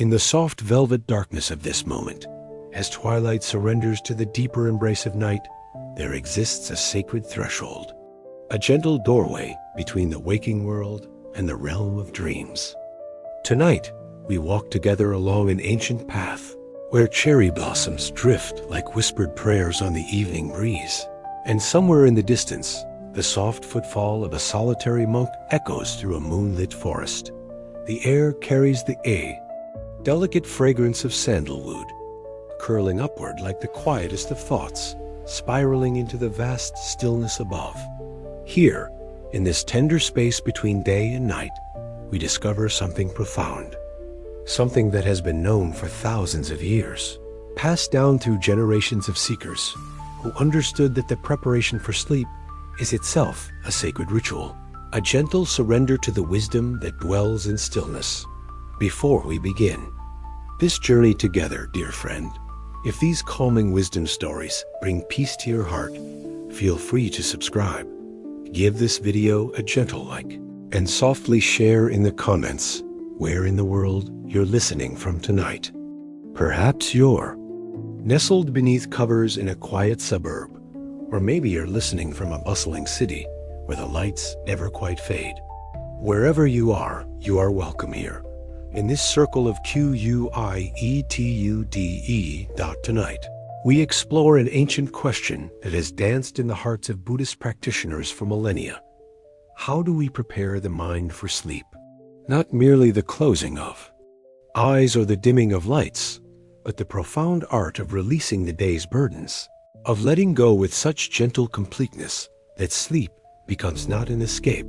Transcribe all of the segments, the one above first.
In the soft velvet darkness of this moment, as twilight surrenders to the deeper embrace of night, there exists a sacred threshold, a gentle doorway between the waking world and the realm of dreams. Tonight, we walk together along an ancient path where cherry blossoms drift like whispered prayers on the evening breeze. And somewhere in the distance, the soft footfall of a solitary monk echoes through a moonlit forest. The air carries the delicate fragrance of sandalwood, curling upward like the quietest of thoughts, spiraling into the vast stillness above. Here, in this tender space between day and night, we discover something profound, something that has been known for thousands of years, passed down through generations of seekers who understood that the preparation for sleep is itself a sacred ritual, a gentle surrender to the wisdom that dwells in stillness. Before we begin this journey together, dear friend, if these calming wisdom stories bring peace to your heart, feel free to subscribe, give this video a gentle like, and softly share in the comments where in the world you're listening from tonight. Perhaps you're nestled beneath covers in a quiet suburb, or maybe you're listening from a bustling city where the lights never quite fade. Wherever you are welcome here, in this circle of Tonight, we explore an ancient question that has danced in the hearts of Buddhist practitioners for millennia. How do we prepare the mind for sleep? Not merely the closing of eyes or the dimming of lights, but the profound art of releasing the day's burdens, of letting go with such gentle completeness that sleep becomes not an escape,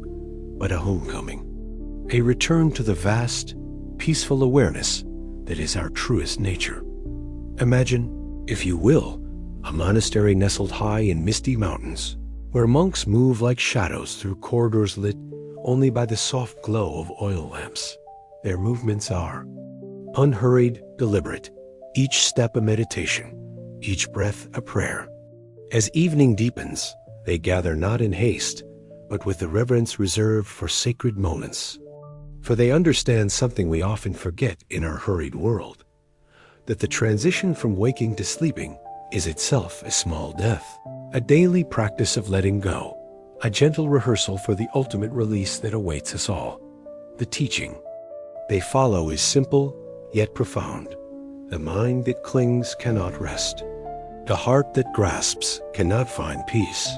but a homecoming, a return to the vast, peaceful awareness that is our truest nature. Imagine, if you will, a monastery nestled high in misty mountains, where monks move like shadows through corridors lit only by the soft glow of oil lamps. Their movements are unhurried, deliberate, each step a meditation, each breath a prayer. As evening deepens, they gather not in haste, but with the reverence reserved for sacred moments. For they understand something we often forget in our hurried world, that the transition from waking to sleeping is itself a small death, a daily practice of letting go, a gentle rehearsal for the ultimate release that awaits us all. The teaching they follow is simple, yet profound. The mind that clings cannot rest. The heart that grasps cannot find peace.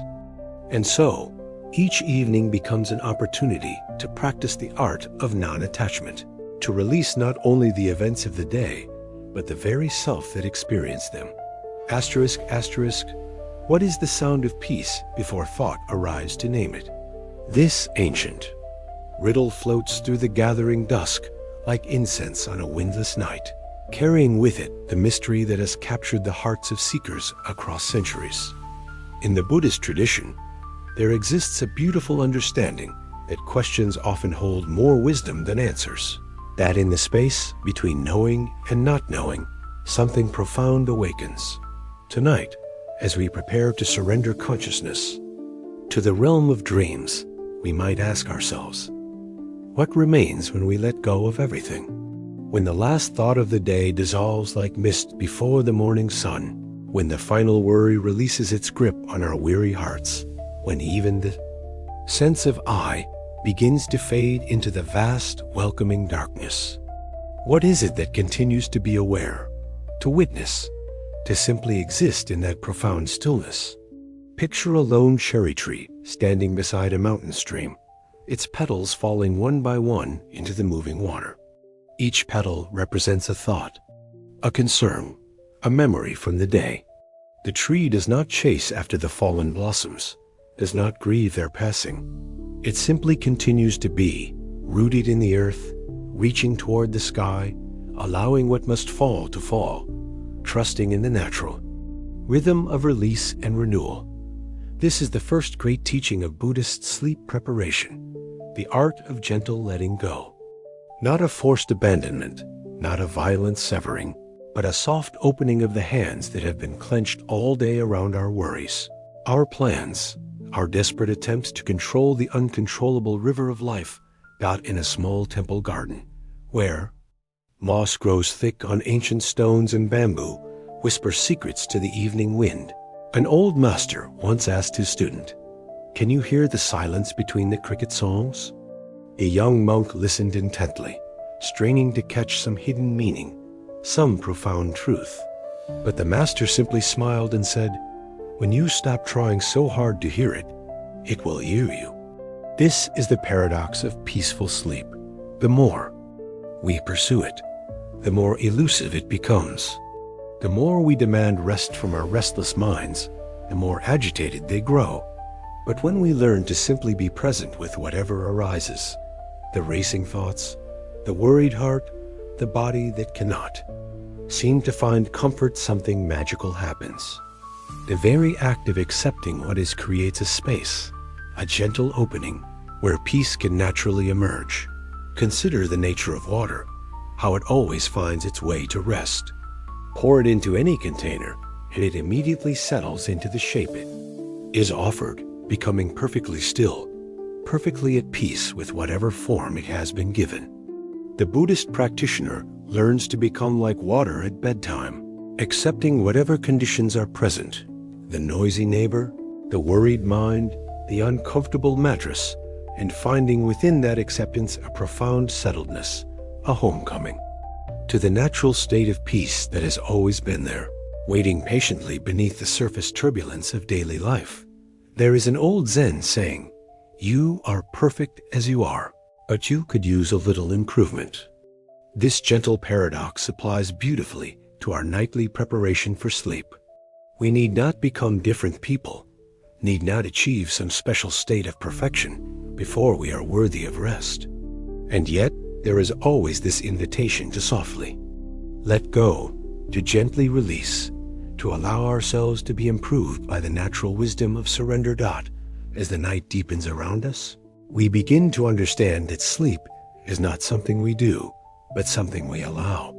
And so, each evening becomes an opportunity to practice the art of non-attachment, to release not only the events of the day, but the very self that experienced them. Asterisk, asterisk, what is the sound of peace before thought arrives to name it? This ancient riddle floats through the gathering dusk like incense on a windless night, carrying with it the mystery that has captured the hearts of seekers across centuries. In the Buddhist tradition, there exists a beautiful understanding that questions often hold more wisdom than answers, that in the space between knowing and not knowing, something profound awakens. Tonight, as we prepare to surrender consciousness to the realm of dreams, we might ask ourselves, what remains when we let go of everything? When the last thought of the day dissolves like mist before the morning sun, when the final worry releases its grip on our weary hearts, when even the sense of I begins to fade into the vast, welcoming darkness. What is it that continues to be aware, to witness, to simply exist in that profound stillness? Picture a lone cherry tree standing beside a mountain stream, its petals falling one by one into the moving water. Each petal represents a thought, a concern, a memory from the day. The tree does not chase after the fallen blossoms, does not grieve their passing. It simply continues to be, rooted in the earth, reaching toward the sky, allowing what must fall to fall, trusting in the natural rhythm of release and renewal. This is the first great teaching of Buddhist sleep preparation, the art of gentle letting go. Not a forced abandonment, not a violent severing, but a soft opening of the hands that have been clenched all day around our worries, our plans, our desperate attempts to control the uncontrollable river of life got in a small temple garden, where Moss grows thick on ancient stones, and bamboo whispers secrets to the evening wind. An old master once asked his student, "Can you hear the silence between the cricket songs?" A young monk listened intently, straining to catch some hidden meaning, some profound truth. But the master simply smiled and said, "When you stop trying so hard to hear it, it will hear you." This is the paradox of peaceful sleep. The more we pursue it, the more elusive it becomes. The more we demand rest from our restless minds, the more agitated they grow. But when we learn to simply be present with whatever arises, the racing thoughts, the worried heart, the body that cannot seem to find comfort, something magical happens. The very act of accepting what is creates a space, a gentle opening, where peace can naturally emerge. Consider the nature of water, how it always finds its way to rest. Pour it into any container, and it immediately settles into the shape it is offered, becoming perfectly still, perfectly at peace with whatever form it has been given. The Buddhist practitioner learns to become like water at bedtime, accepting whatever conditions are present: the noisy neighbor, the worried mind, the uncomfortable mattress, and finding within that acceptance a profound settledness, a homecoming to the natural state of peace that has always been there, waiting patiently beneath the surface turbulence of daily life. There is an old Zen saying, "You are perfect as you are, but you could use a little improvement." This gentle paradox applies beautifully to our nightly preparation for sleep. We need not become different people, need not achieve some special state of perfection before we are worthy of rest. And yet, there is always this invitation to softly let go, to gently release, to allow ourselves to be improved by the natural wisdom of surrender. As the night deepens around us, we begin to understand that sleep is not something we do, but something we allow.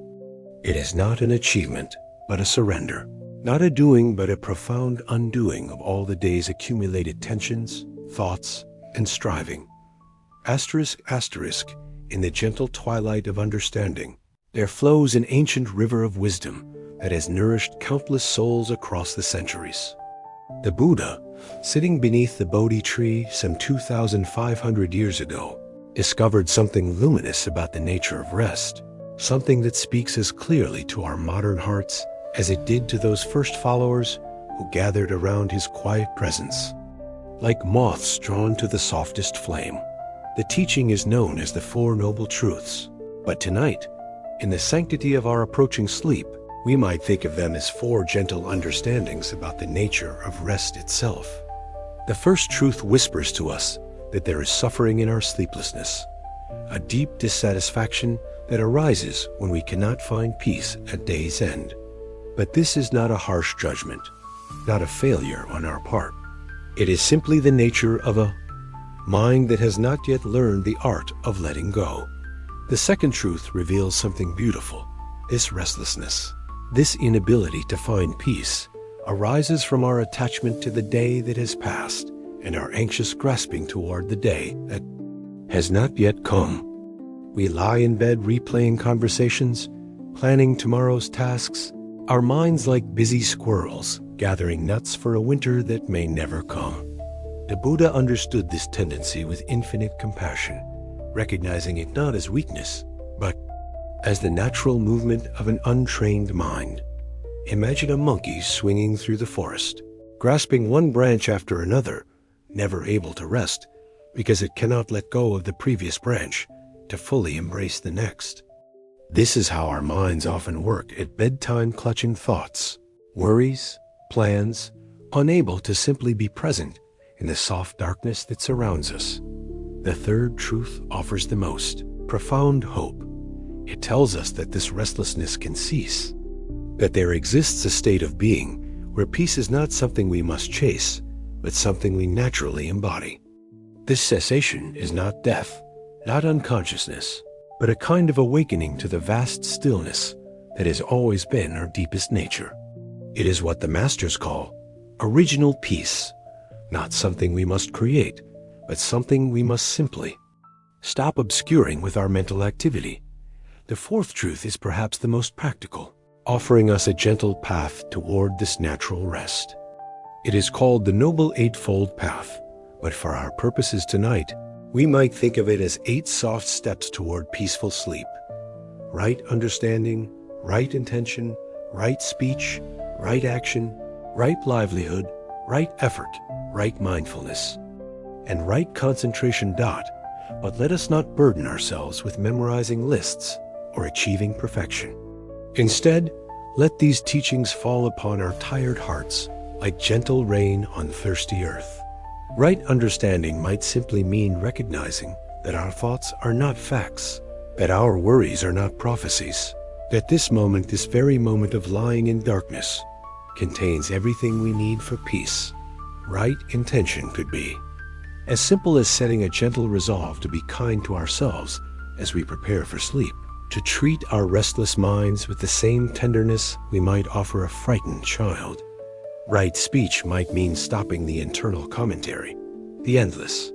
It is not an achievement, but a surrender. Not a doing, but a profound undoing of all the day's accumulated tensions, thoughts, and striving. Asterisk, asterisk, in the gentle twilight of understanding, there flows an ancient river of wisdom that has nourished countless souls across the centuries. The Buddha, sitting beneath the Bodhi tree some 2,500 years ago, discovered something luminous about the nature of rest, something that speaks as clearly to our modern hearts as it did to those first followers who gathered around his quiet presence. Like moths drawn to the softest flame, the teaching is known as the Four Noble Truths. But tonight, in the sanctity of our approaching sleep, we might think of them as four gentle understandings about the nature of rest itself. The first truth whispers to us that there is suffering in our sleeplessness, a deep dissatisfaction that arises when we cannot find peace at day's end. But this is not a harsh judgment, not a failure on our part. It is simply the nature of a mind that has not yet learned the art of letting go. The second truth reveals something beautiful. This restlessness, this inability to find peace, arises from our attachment to the day that has passed and our anxious grasping toward the day that has not yet come. We lie in bed replaying conversations, planning tomorrow's tasks, our minds like busy squirrels gathering nuts for a winter that may never come. The Buddha understood this tendency with infinite compassion, recognizing it not as weakness, but as the natural movement of an untrained mind. Imagine a monkey swinging through the forest, grasping one branch after another, never able to rest because it cannot let go of the previous branch to fully embrace the next. This is how our minds often work at bedtime, clutching thoughts, worries, plans, unable to simply be present in the soft darkness that surrounds us. The third truth offers the most profound hope. It tells us that this restlessness can cease, that there exists a state of being where peace is not something we must chase, but something we naturally embody. This cessation is not death, not unconsciousness, but a kind of awakening to the vast stillness that has always been our deepest nature. It is what the masters call original peace, not something we must create, but something we must simply stop obscuring with our mental activity. The fourth truth is perhaps the most practical, offering us a gentle path toward this natural rest. It is called the Noble Eightfold Path, but for our purposes tonight, we might think of it as 8 soft steps toward peaceful sleep. Right understanding, right intention, right speech, right action, right livelihood, right effort, right mindfulness, and right concentration. But let us not burden ourselves with memorizing lists or achieving perfection. Instead, let these teachings fall upon our tired hearts like gentle rain on thirsty earth. Right understanding might simply mean recognizing that our thoughts are not facts, that our worries are not prophecies, that this moment, this very moment of lying in darkness, contains everything we need for peace. Right intention could be as simple as setting a gentle resolve to be kind to ourselves as we prepare for sleep, to treat our restless minds with the same tenderness we might offer a frightened child. Right speech might mean stopping the internal commentary, the endless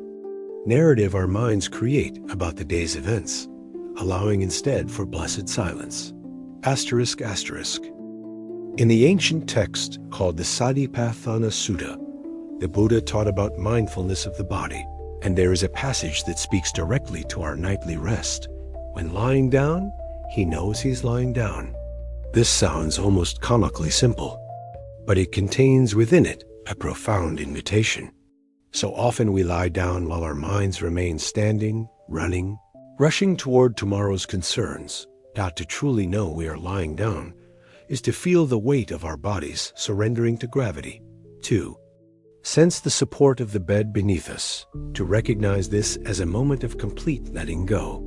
narrative our minds create about the day's events, allowing instead for blessed silence. Asterisk, asterisk. In the ancient text called the Satipatthana Sutta, the Buddha taught about mindfulness of the body, and there is a passage that speaks directly to our nightly rest. When lying down, he knows he's lying down. This sounds almost comically simple, but it contains within it a profound invitation. So often we lie down while our minds remain standing, running, rushing toward tomorrow's concerns. To truly know we are lying down is to feel the weight of our bodies surrendering to gravity. 2. Sense the support of the bed beneath us, to recognize this as a moment of complete letting go.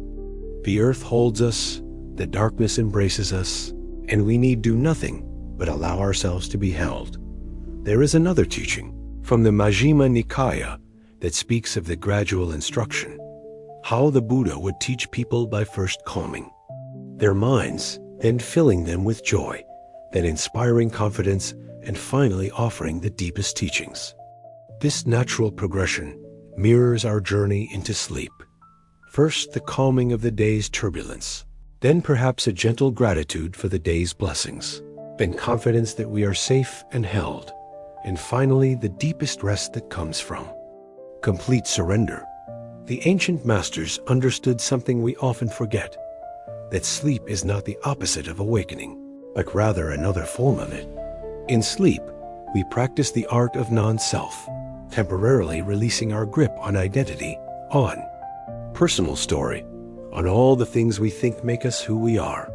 The earth holds us, the darkness embraces us, and we need do nothing but allow ourselves to be held. There is another teaching from the Majjhima Nikaya that speaks of the gradual instruction, how the Buddha would teach people by first calming their minds, then filling them with joy, then inspiring confidence, and finally offering the deepest teachings. This natural progression mirrors our journey into sleep. First, the calming of the day's turbulence, then perhaps a gentle gratitude for the day's blessings, then confidence that we are safe and held, and finally the deepest rest that comes from complete surrender. The ancient masters understood something we often forget, that sleep is not the opposite of awakening, but rather another form of it. In sleep, we practice the art of non-self, temporarily releasing our grip on identity, on personal story, on all the things we think make us who we are.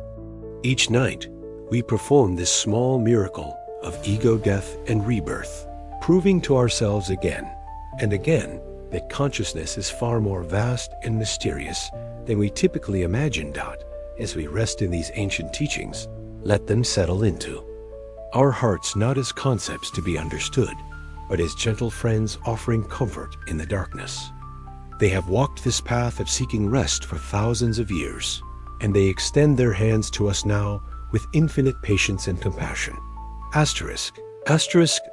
Each night, we perform this small miracle of ego death and rebirth, proving to ourselves again and again that consciousness is far more vast and mysterious than we typically imagine. As we rest in these ancient teachings, let them settle into our hearts, not as concepts to be understood, but as gentle friends offering comfort in the darkness. They have walked this path of seeking rest for thousands of years, and they extend their hands to us now with infinite patience and compassion. Asterisk.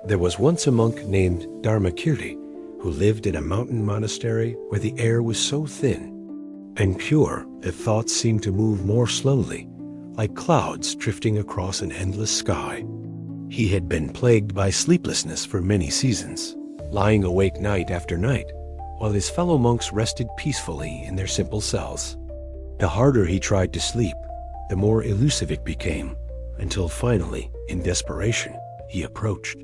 There was once a monk named Dharmakirti who lived in a mountain monastery where the air was so thin and pure that thoughts seemed to move more slowly, like clouds drifting across an endless sky. He had been plagued by sleeplessness for many seasons, lying awake night after night, while his fellow monks rested peacefully in their simple cells. The harder he tried to sleep, the more elusive it became, until finally, in desperation, he approached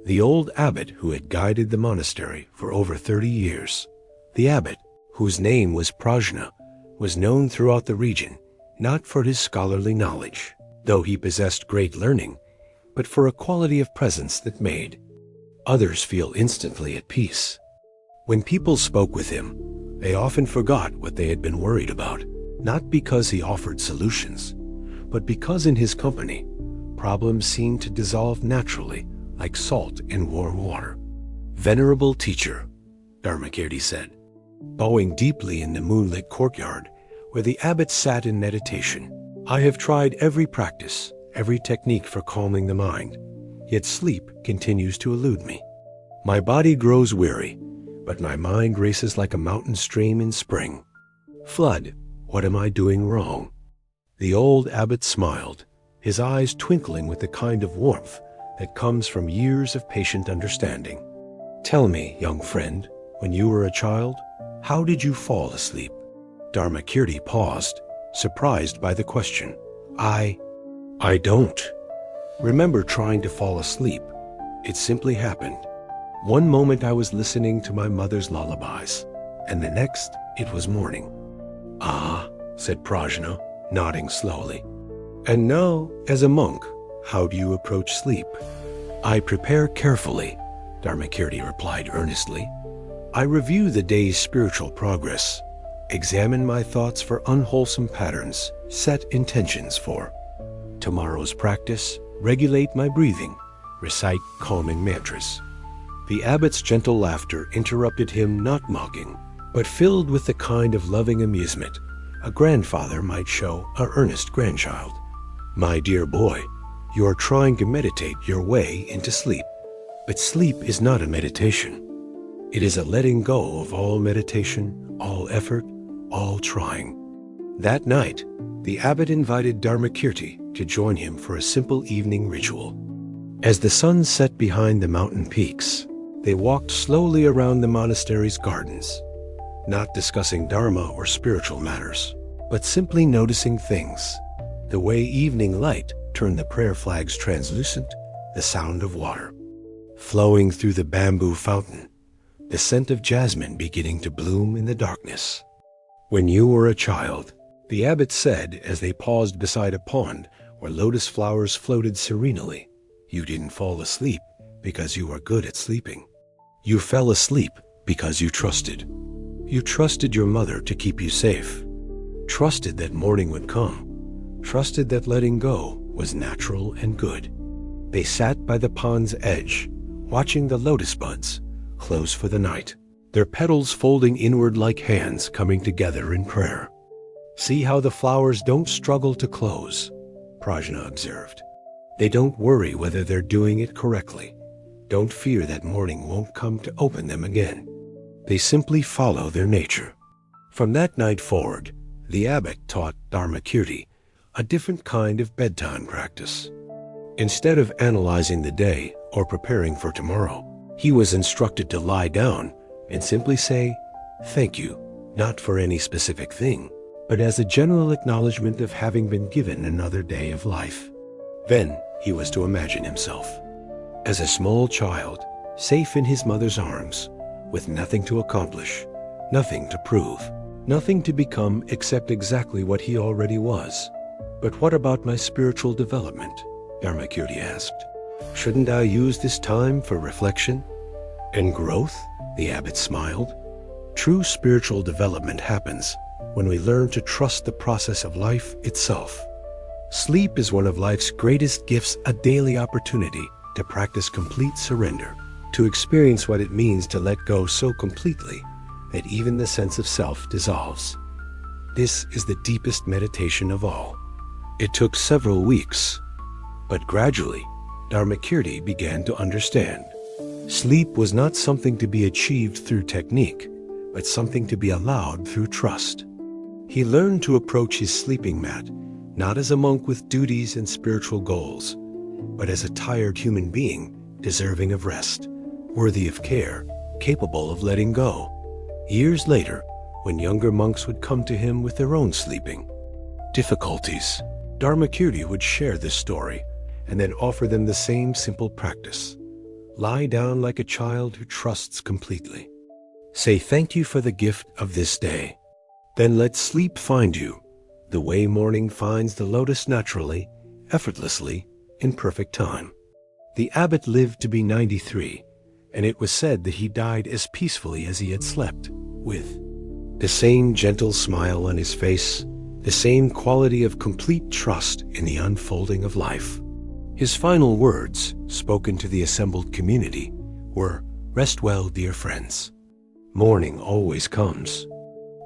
the old abbot who had guided the monastery for over 30 years. The abbot, whose name was Prajna, was known throughout the region, not for his scholarly knowledge, though he possessed great learning, but for a quality of presence that made others feel instantly at peace. When people spoke with him, they often forgot what they had been worried about, not because he offered solutions, but because in his company, problems seemed to dissolve naturally like salt in warm water. "Venerable teacher," Dharmakirti said, bowing deeply in the moonlit courtyard where the abbot sat in meditation, "I have tried every practice, every technique for calming the mind, yet sleep continues to elude me. My body grows weary, but my mind races like a mountain stream in spring. Flood, what am I doing wrong?" The old abbot smiled, his eyes twinkling with the kind of warmth that comes from years of patient understanding. "Tell me, young friend, when you were a child, how did you fall asleep?" Dharmakirti paused, surprised by the question. I don't remember trying to fall asleep. It simply happened. One moment I was listening to my mother's lullabies, and the next it was morning." "Ah," said Prajna, nodding slowly. "And now, as a monk, how do you approach sleep?" "I prepare carefully," Dharmakirti replied earnestly. "I review the day's spiritual progress, examine my thoughts for unwholesome patterns, set intentions for tomorrow's practice, regulate my breathing, recite calming mantras." The abbot's gentle laughter interrupted him, not mocking, but filled with the kind of loving amusement a grandfather might show an earnest grandchild. "My dear boy, you are trying to meditate your way into sleep. But sleep is not a meditation. It is a letting go of all meditation, all effort, all trying." That night, the abbot invited Dharmakirti to join him for a simple evening ritual. As the sun set behind the mountain peaks, they walked slowly around the monastery's gardens, not discussing dharma or spiritual matters, but simply noticing things. The way evening light turned the prayer flags translucent, the sound of water flowing through the bamboo fountain, the scent of jasmine beginning to bloom in the darkness. "When you were a child," the abbot said as they paused beside a pond where lotus flowers floated serenely, "you didn't fall asleep because you were good at sleeping. You fell asleep because you trusted. You trusted your mother to keep you safe, trusted that morning would come, trusted that letting go was natural and good." They sat by the pond's edge, watching the lotus buds close for the night, their petals folding inward like hands coming together in prayer. "See how the flowers don't struggle to close," Prajna observed. "They don't worry whether they're doing it correctly, don't fear that morning won't come to open them again. They simply follow their nature." From that night forward, the abbot taught Dharmakirti a different kind of bedtime practice. Instead of analyzing the day or preparing for tomorrow, he was instructed to lie down and simply say, "Thank you," not for any specific thing, but as a general acknowledgement of having been given another day of life. Then he was to imagine himself as a small child, safe in his mother's arms, with nothing to accomplish, nothing to prove, nothing to become except exactly what he already was. "But what about my spiritual development?" Dharmakirti asked. "Shouldn't I use this time for reflection and growth?" The abbot smiled. "True spiritual development happens when we learn to trust the process of life itself. Sleep is one of life's greatest gifts, a daily opportunity to practice complete surrender, to experience what it means to let go so completely that even the sense of self dissolves. This is the deepest meditation of all." It took several weeks, but gradually, Dharmakirti began to understand. Sleep was not something to be achieved through technique, but something to be allowed through trust. He learned to approach his sleeping mat not as a monk with duties and spiritual goals, but as a tired human being deserving of rest, worthy of care, capable of letting go. Years later, when younger monks would come to him with their own sleeping difficulties, Dharmakirti would share this story and then offer them the same simple practice. Lie down like a child who trusts completely. Say thank you for the gift of this day. Then let sleep find you, the way morning finds the lotus naturally, effortlessly, in perfect time. The abbot lived to be 93, and it was said that he died as peacefully as he had slept, with the same gentle smile on his face, the same quality of complete trust in the unfolding of life. His final words, spoken to the assembled community, were, "Rest well, dear friends. Morning always comes.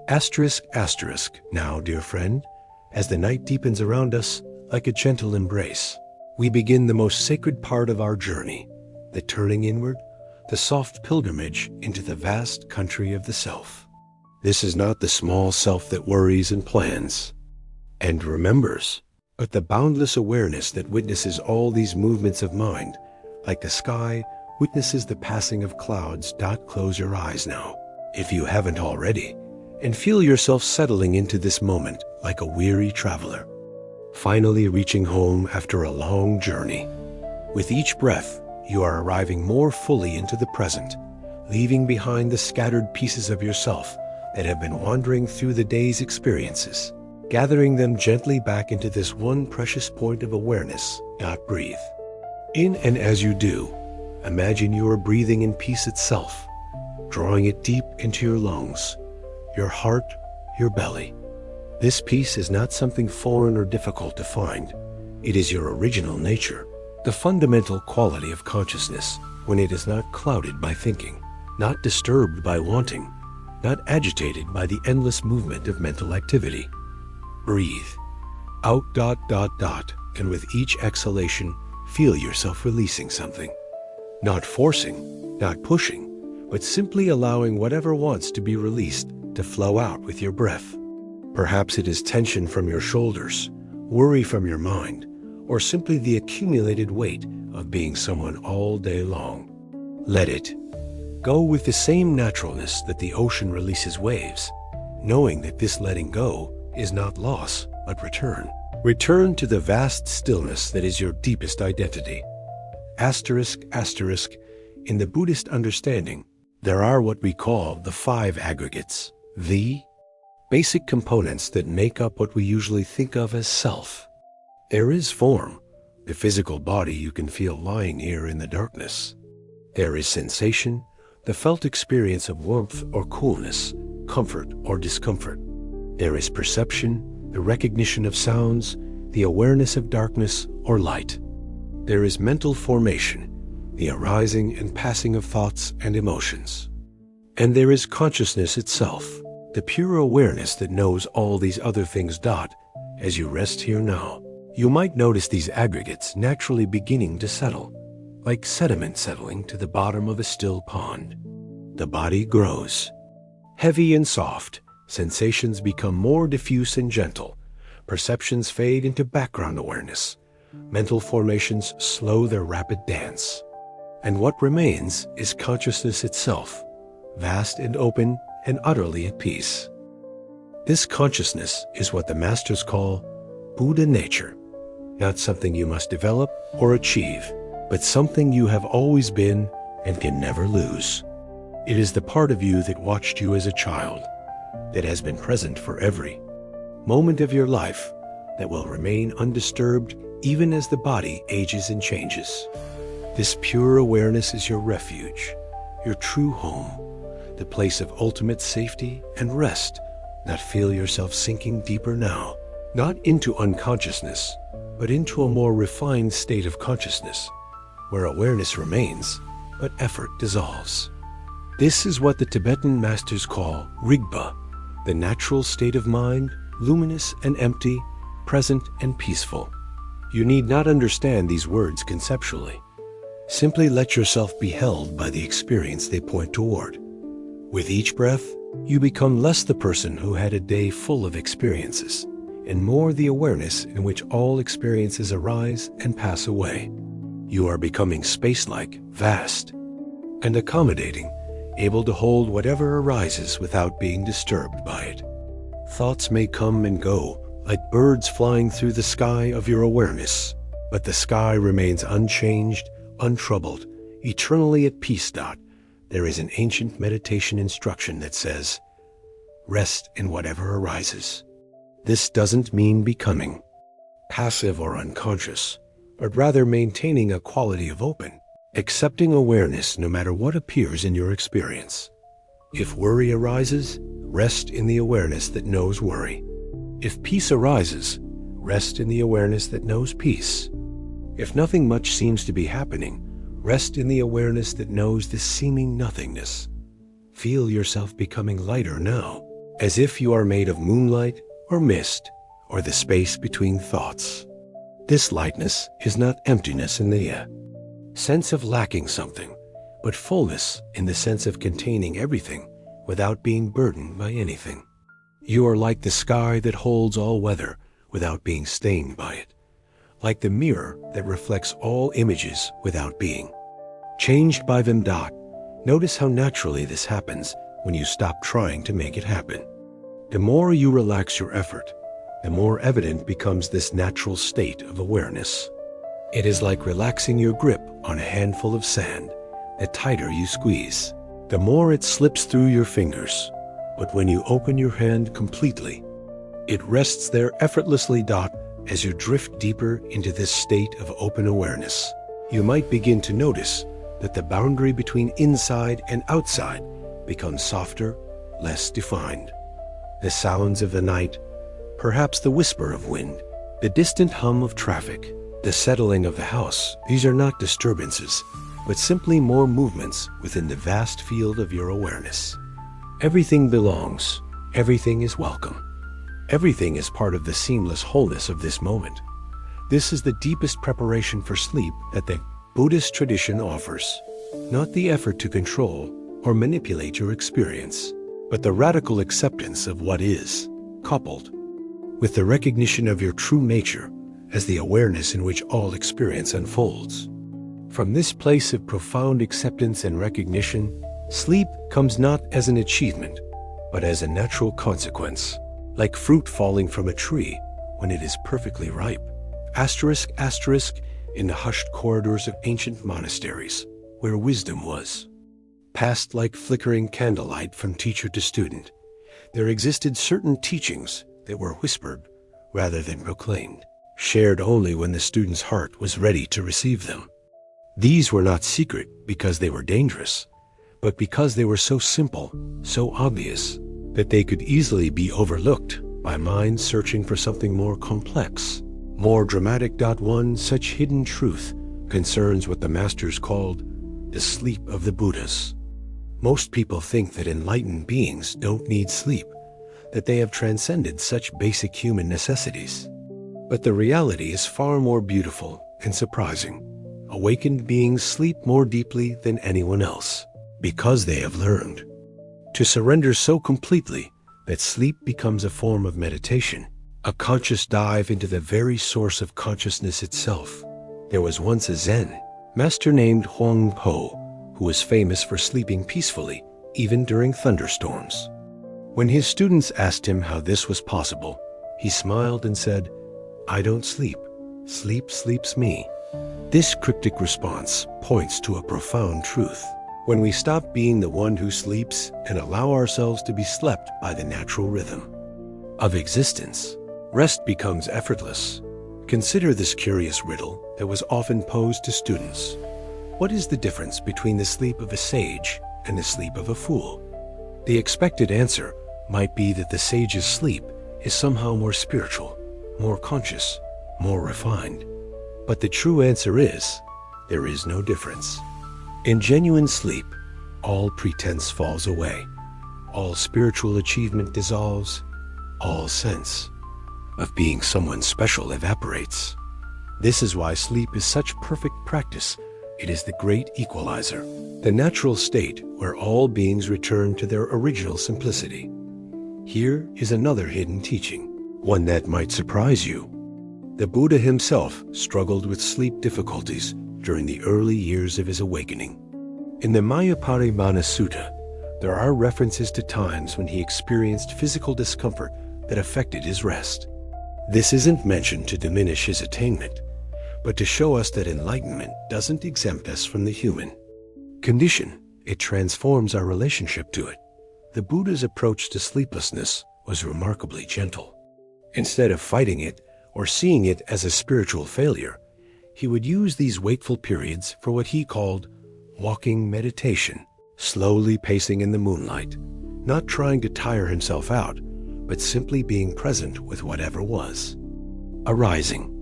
Asterisk, asterisk, now, dear friend, as the night deepens around us like a gentle embrace, we begin the most sacred part of our journey, the turning inward, the soft pilgrimage into the vast country of the self. This is not the small self that worries and plans. and remembers. But the boundless awareness that witnesses all these movements of mind, like the sky witnesses the passing of clouds. Close your eyes now, if you haven't already, and feel yourself settling into this moment like a weary traveler, finally reaching home after a long journey. With each breath, you are arriving more fully into the present, leaving behind the scattered pieces of yourself that have been wandering through the day's experiences, gathering them gently back into this one precious point of awareness. Breathe in, and as you do, imagine you are breathing in peace itself, drawing it deep into your lungs, your heart, your belly. This peace is not something foreign or difficult to find. It is your original nature, the fundamental quality of consciousness when it is not clouded by thinking, not disturbed by wanting, not agitated by the endless movement of mental activity. Breathe out, and with each exhalation, feel yourself releasing something. Not forcing, not pushing, but simply allowing whatever wants to be released to flow out with your breath. Perhaps it is tension from your shoulders, worry from your mind, or simply the accumulated weight of being someone all day long. Let it go with the same naturalness that the ocean releases waves, knowing that this letting go is not loss, but return. Return to the vast stillness that is your deepest identity. Asterisk, asterisk, in the Buddhist understanding, there are what we call the 5 aggregates, the basic components that make up what we usually think of as self. There is form, the physical body you can feel lying near in the darkness. There is sensation, the felt experience of warmth or coolness, comfort or discomfort. There is perception, the recognition of sounds, the awareness of darkness or light. There is mental formation, the arising and passing of thoughts and emotions. And there is consciousness itself, the pure awareness that knows all these other things. As you rest here now, you might notice these aggregates naturally beginning to settle, like sediment settling to the bottom of a still pond. The body grows, heavy and soft, sensations become more diffuse and gentle, perceptions fade into background awareness, mental formations slow their rapid dance. And what remains is consciousness itself, vast and open and utterly at peace. This consciousness is what the masters call Buddha nature, not something you must develop or achieve, but something you have always been and can never lose. It is the part of you that watched you as a child, that has been present for every moment of your life, that will remain undisturbed even as the body ages and changes. This pure awareness is your refuge, your true home, the place of ultimate safety and rest. Not feel yourself sinking deeper now, not into unconsciousness, but into a more refined state of consciousness, where awareness remains, but effort dissolves. This is what the Tibetan masters call Rigpa, the natural state of mind, luminous and empty, present and peaceful. You need not understand these words conceptually. Simply let yourself be held by the experience they point toward. With each breath, you become less the person who had a day full of experiences, and more the awareness in which all experiences arise and pass away. You are becoming space-like, vast, and accommodating, able to hold whatever arises without being disturbed by it. Thoughts may come and go, like birds flying through the sky of your awareness, but the sky remains unchanged, untroubled, eternally at peace. There is an ancient meditation instruction that says, rest in whatever arises. This doesn't mean becoming passive or unconscious, but rather maintaining a quality of open, accepting awareness no matter what appears in your experience. If worry arises, rest in the awareness that knows worry. If peace arises, rest in the awareness that knows peace. If nothing much seems to be happening, rest in the awareness that knows this seeming nothingness. Feel yourself becoming lighter now, as if you are made of moonlight or mist or the space between thoughts. This lightness is not emptiness in the sense of lacking something, but fullness in the sense of containing everything without being burdened by anything. You are like the sky that holds all weather, without being stained by it, like the mirror that reflects all images without being. Changed by them. Notice how naturally this happens when you stop trying to make it happen. The more you relax your effort, the more evident becomes this natural state of awareness. It is like relaxing your grip on a handful of sand. The tighter you squeeze, the more it slips through your fingers. But when you open your hand completely, it rests there effortlessly. As you drift deeper into this state of open awareness, you might begin to notice that the boundary between inside and outside becomes softer, less defined. The sounds of the night, perhaps the whisper of wind, the distant hum of traffic, the settling of the house, these are not disturbances, but simply more movements within the vast field of your awareness. Everything belongs, everything is welcome. Everything is part of the seamless wholeness of this moment. This is the deepest preparation for sleep that the Buddhist tradition offers. Not the effort to control or manipulate your experience, but the radical acceptance of what is, coupled with the recognition of your true nature as the awareness in which all experience unfolds. From this place of profound acceptance and recognition, sleep comes not as an achievement, but as a natural consequence, like fruit falling from a tree when it is perfectly ripe. In the hushed corridors of ancient monasteries, where wisdom was passed like flickering candlelight from teacher to student, there existed certain teachings that were whispered rather than proclaimed, shared only when the student's heart was ready to receive them. These were not secret because they were dangerous, but because they were so simple, so obvious, that they could easily be overlooked by minds searching for something more complex, more dramatic. One such hidden truth concerns what the masters called the sleep of the Buddhas. Most people think that enlightened beings don't need sleep, that they have transcended such basic human necessities. But the reality is far more beautiful and surprising. Awakened beings sleep more deeply than anyone else, because they have learned to surrender so completely that sleep becomes a form of meditation, a conscious dive into the very source of consciousness itself. There was once a Zen master named Huang Po, who was famous for sleeping peacefully, even during thunderstorms. When his students asked him how this was possible, he smiled and said, "I don't sleep. Sleep sleeps me." This cryptic response points to a profound truth. When we stop being the one who sleeps and allow ourselves to be slept by the natural rhythm of existence, rest becomes effortless. Consider this curious riddle that was often posed to students. What is the difference between the sleep of a sage and the sleep of a fool? The expected answer might be that the sage's sleep is somehow more spiritual, more conscious, more refined. But the true answer is, there is no difference. In genuine sleep, all pretense falls away, all spiritual achievement dissolves, all sense of being someone special evaporates. This is why sleep is such perfect practice. It is the great equalizer, the natural state where all beings return to their original simplicity. Here is another hidden teaching, one that might surprise you. The Buddha himself struggled with sleep difficulties during the early years of his awakening. In the Mayapariyana Sutta, there are references to times when he experienced physical discomfort that affected his rest. This isn't mentioned to diminish his attainment, but to show us that enlightenment doesn't exempt us from the human condition. It transforms our relationship to it. The Buddha's approach to sleeplessness was remarkably gentle. Instead of fighting it or seeing it as a spiritual failure, he would use these wakeful periods for what he called walking meditation, slowly pacing in the moonlight, not trying to tire himself out, but simply being present with whatever was arising.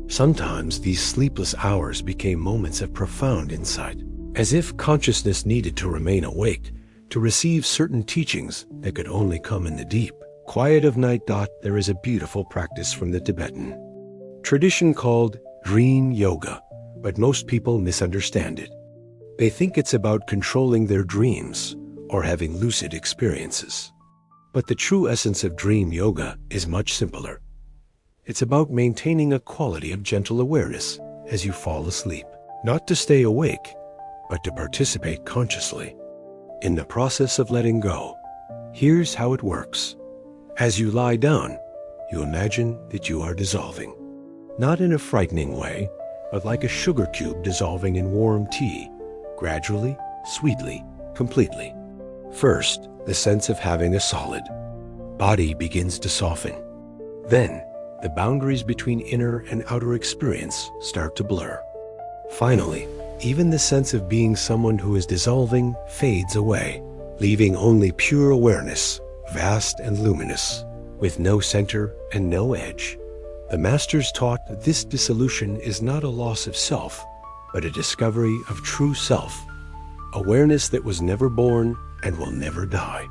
Sometimes these sleepless hours became moments of profound insight, as if consciousness needed to remain awake to receive certain teachings that could only come in the deep quiet of night. There is a beautiful practice from the Tibetan tradition called dream yoga, but most people misunderstand it. They think it's about controlling their dreams or having lucid experiences. But the true essence of dream yoga is much simpler. It's about maintaining a quality of gentle awareness as you fall asleep, not to stay awake, but to participate consciously in the process of letting go. Here's how it works. As you lie down, you imagine that you are dissolving. Not in a frightening way, but like a sugar cube dissolving in warm tea, gradually, sweetly, completely. First, the sense of having a solid body begins to soften. Then, the boundaries between inner and outer experience start to blur. Finally, even the sense of being someone who is dissolving fades away, leaving only pure awareness, vast and luminous, with no center and no edge. The masters taught that this dissolution is not a loss of self, but a discovery of true self, awareness that was never born and will never die,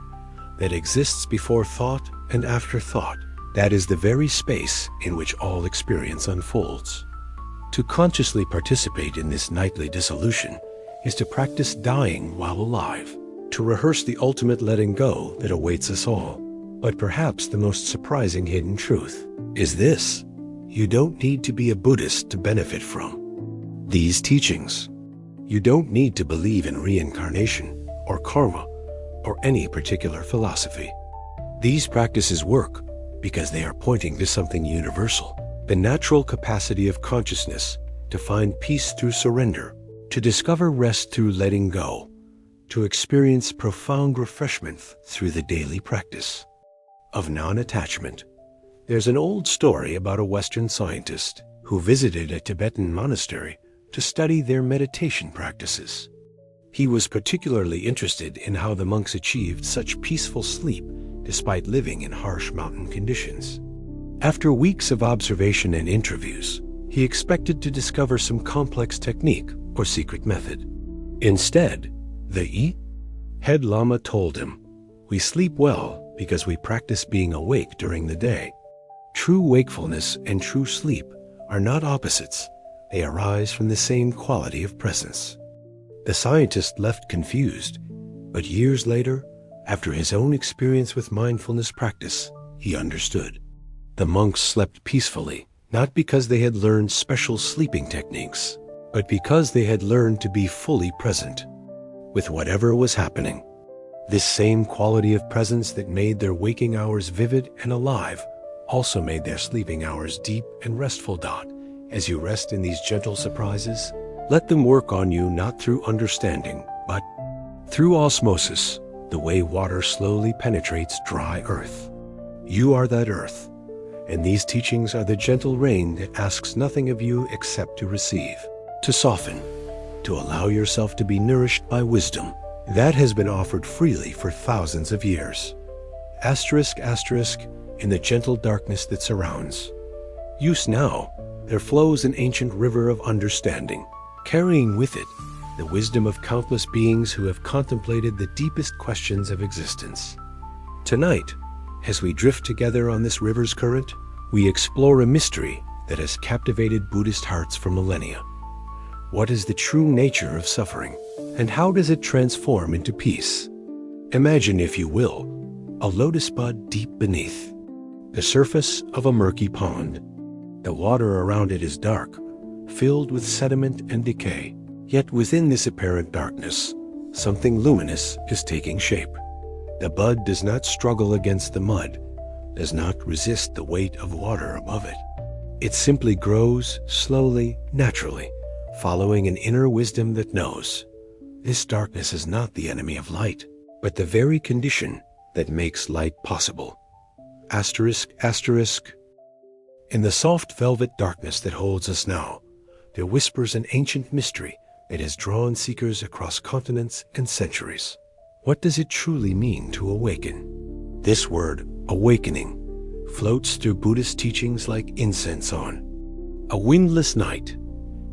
that exists before thought and after thought. That is the very space in which all experience unfolds. To consciously participate in this nightly dissolution is to practice dying while alive, to rehearse the ultimate letting go that awaits us all. But perhaps the most surprising hidden truth is this: you don't need to be a Buddhist to benefit from these teachings. You don't need to believe in reincarnation or karma or any particular philosophy. These practices work because they are pointing to something universal, the natural capacity of consciousness to find peace through surrender, to discover rest through letting go, to experience profound refreshment through the daily practice of non-attachment. There's an old story about a Western scientist who visited a Tibetan monastery to study their meditation practices. He was particularly interested in how the monks achieved such peaceful sleep despite living in harsh mountain conditions. After weeks of observation and interviews, he expected to discover some complex technique or secret method. Instead, the head lama told him, "We sleep well because we practice being awake during the day. True wakefulness and true sleep are not opposites. They arise from the same quality of presence." The scientist left confused, but years later, after his own experience with mindfulness practice, he understood. The monks slept peacefully, not because they had learned special sleeping techniques, but because they had learned to be fully present with whatever was happening. This same quality of presence that made their waking hours vivid and alive also made their sleeping hours deep and restful. As you rest in these gentle surprises, let them work on you not through understanding, but through osmosis, the way water slowly penetrates dry earth. You are that earth, and these teachings are the gentle rain that asks nothing of you except to receive, to soften, to allow yourself to be nourished by wisdom that has been offered freely for thousands of years. Asterisk, asterisk, in the gentle darkness that surrounds you now, there flows an ancient river of understanding, carrying with it the wisdom of countless beings who have contemplated the deepest questions of existence. Tonight, as we drift together on this river's current, we explore a mystery that has captivated Buddhist hearts for millennia. What is the true nature of suffering, and how does it transform into peace? Imagine, if you will, a lotus bud deep beneath the surface of a murky pond. The water around it is dark, filled with sediment and decay. Yet within this apparent darkness, something luminous is taking shape. The bud does not struggle against the mud, does not resist the weight of water above it. It simply grows slowly, naturally, following an inner wisdom that knows this darkness is not the enemy of light, but the very condition that makes light possible. Asterisk, asterisk. In the soft velvet darkness that holds us now, there whispers an ancient mystery that has drawn seekers across continents and centuries. What does it truly mean to awaken? This word, awakening, floats through Buddhist teachings like incense on a windless night,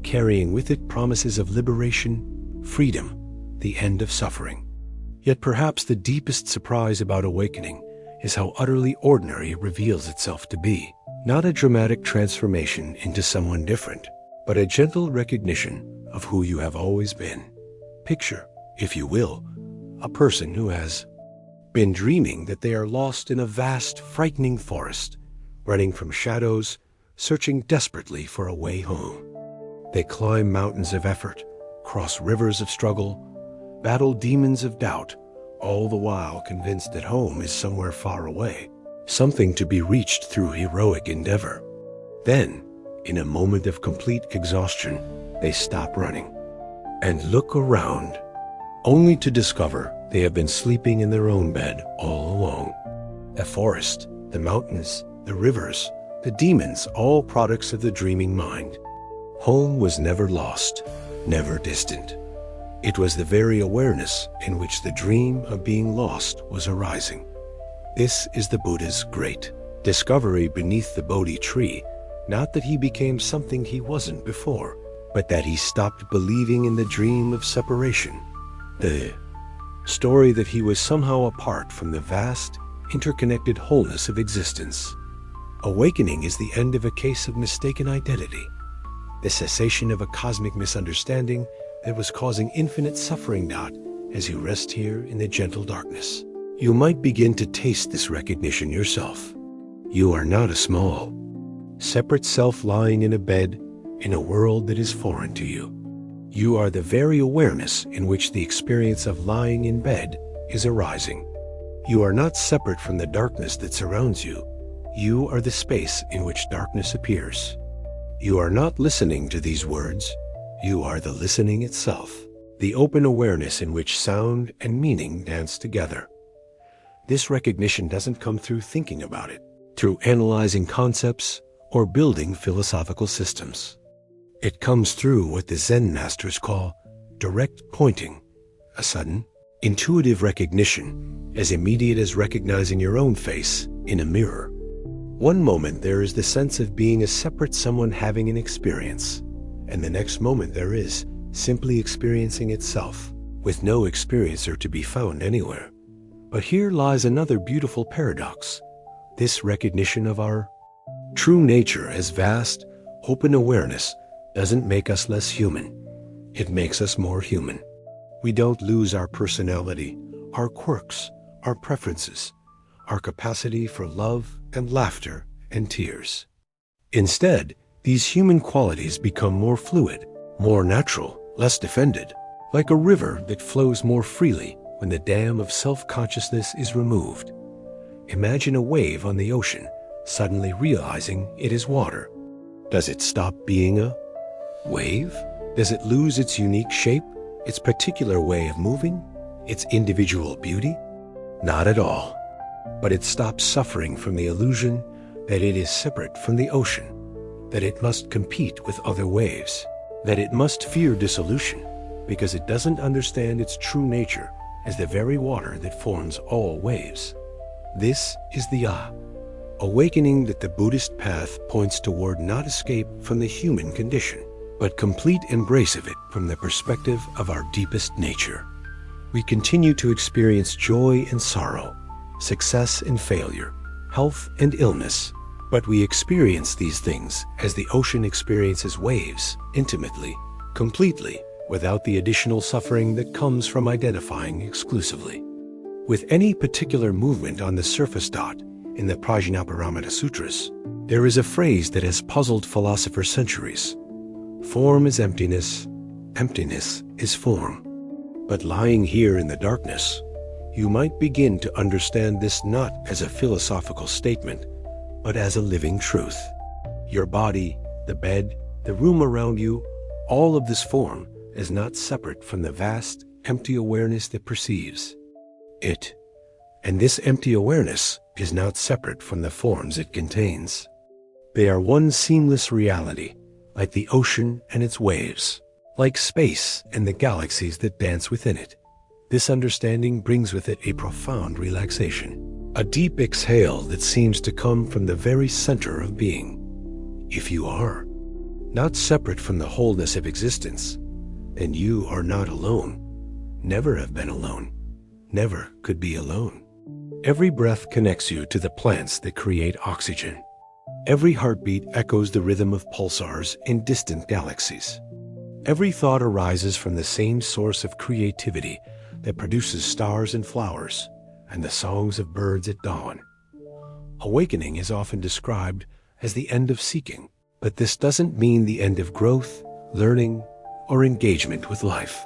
carrying with it promises of liberation, freedom, the end of suffering. Yet perhaps the deepest surprise about awakening is how utterly ordinary it reveals itself to be. Not a dramatic transformation into someone different, but a gentle recognition of who you have always been. Picture, if you will, a person who has been dreaming that they are lost in a vast, frightening forest, running from shadows, searching desperately for a way home. They climb mountains of effort, cross rivers of struggle, battle demons of doubt, all the while convinced that home is somewhere far away, something to be reached through heroic endeavor. Then, in a moment of complete exhaustion, they stop running and look around, only to discover they have been sleeping in their own bed all along. The forest, the mountains, the rivers, the demons, all products of the dreaming mind. Home was never lost, never distant. It was the very awareness in which the dream of being lost was arising. This is the Buddha's great discovery beneath the Bodhi tree, not that he became something he wasn't before, but that he stopped believing in the dream of separation, the story that he was somehow apart from the vast, interconnected wholeness of existence. Awakening is the end of a case of mistaken identity, the cessation of a cosmic misunderstanding that was causing infinite suffering. As you rest here in the gentle darkness, you might begin to taste this recognition yourself. You are not a small, separate self lying in a bed in a world that is foreign to you. You are the very awareness in which the experience of lying in bed is arising. You are not separate from the darkness that surrounds you. You are the space in which darkness appears. You are not listening to these words. You are the listening itself, the open awareness in which sound and meaning dance together. This recognition doesn't come through thinking about it, through analyzing concepts or building philosophical systems. It comes through what the Zen masters call direct pointing, a sudden, intuitive recognition, as immediate as recognizing your own face in a mirror. One moment there is the sense of being a separate someone having an experience, and the next moment there is simply experiencing itself, with no experiencer to be found anywhere. But here lies another beautiful paradox. This recognition of our true nature as vast, open awareness doesn't make us less human. It makes us more human. We don't lose our personality, our quirks, our preferences, our capacity for love and laughter and tears. Instead, these human qualities become more fluid, more natural, less defended, like a river that flows more freely when the dam of self-consciousness is removed. Imagine a wave on the ocean suddenly realizing it is water. Does it stop being a wave? Does it lose its unique shape, its particular way of moving, its individual beauty? Not at all. But it stops suffering from the illusion that it is separate from the ocean, that it must compete with other waves, that it must fear dissolution because it doesn't understand its true nature as the very water that forms all waves. This is the awakening that the Buddhist path points toward, not escape from the human condition, but complete embrace of it from the perspective of our deepest nature. We continue to experience joy and sorrow, success and failure, health and illness, but we experience these things as the ocean experiences waves, intimately, completely, without the additional suffering that comes from identifying exclusively with any particular movement on the surface. In the Prajnaparamita Sutras, there is a phrase that has puzzled philosophers centuries. Form is emptiness, emptiness is form. But lying here in the darkness, you might begin to understand this not as a philosophical statement, but as a living truth. Your body, the bed, the room around you, all of this form is not separate from the vast, empty awareness that perceives it. And this empty awareness is not separate from the forms it contains. They are one seamless reality, like the ocean and its waves, like space and the galaxies that dance within it. This understanding brings with it a profound relaxation, a deep exhale that seems to come from the very center of being. If you are not separate from the wholeness of existence, then you are not alone, never have been alone, never could be alone. Every breath connects you to the plants that create oxygen. Every heartbeat echoes the rhythm of pulsars in distant galaxies. Every thought arises from the same source of creativity that produces stars and flowers and the songs of birds at dawn. Awakening is often described as the end of seeking. But this doesn't mean the end of growth, learning, or engagement with life.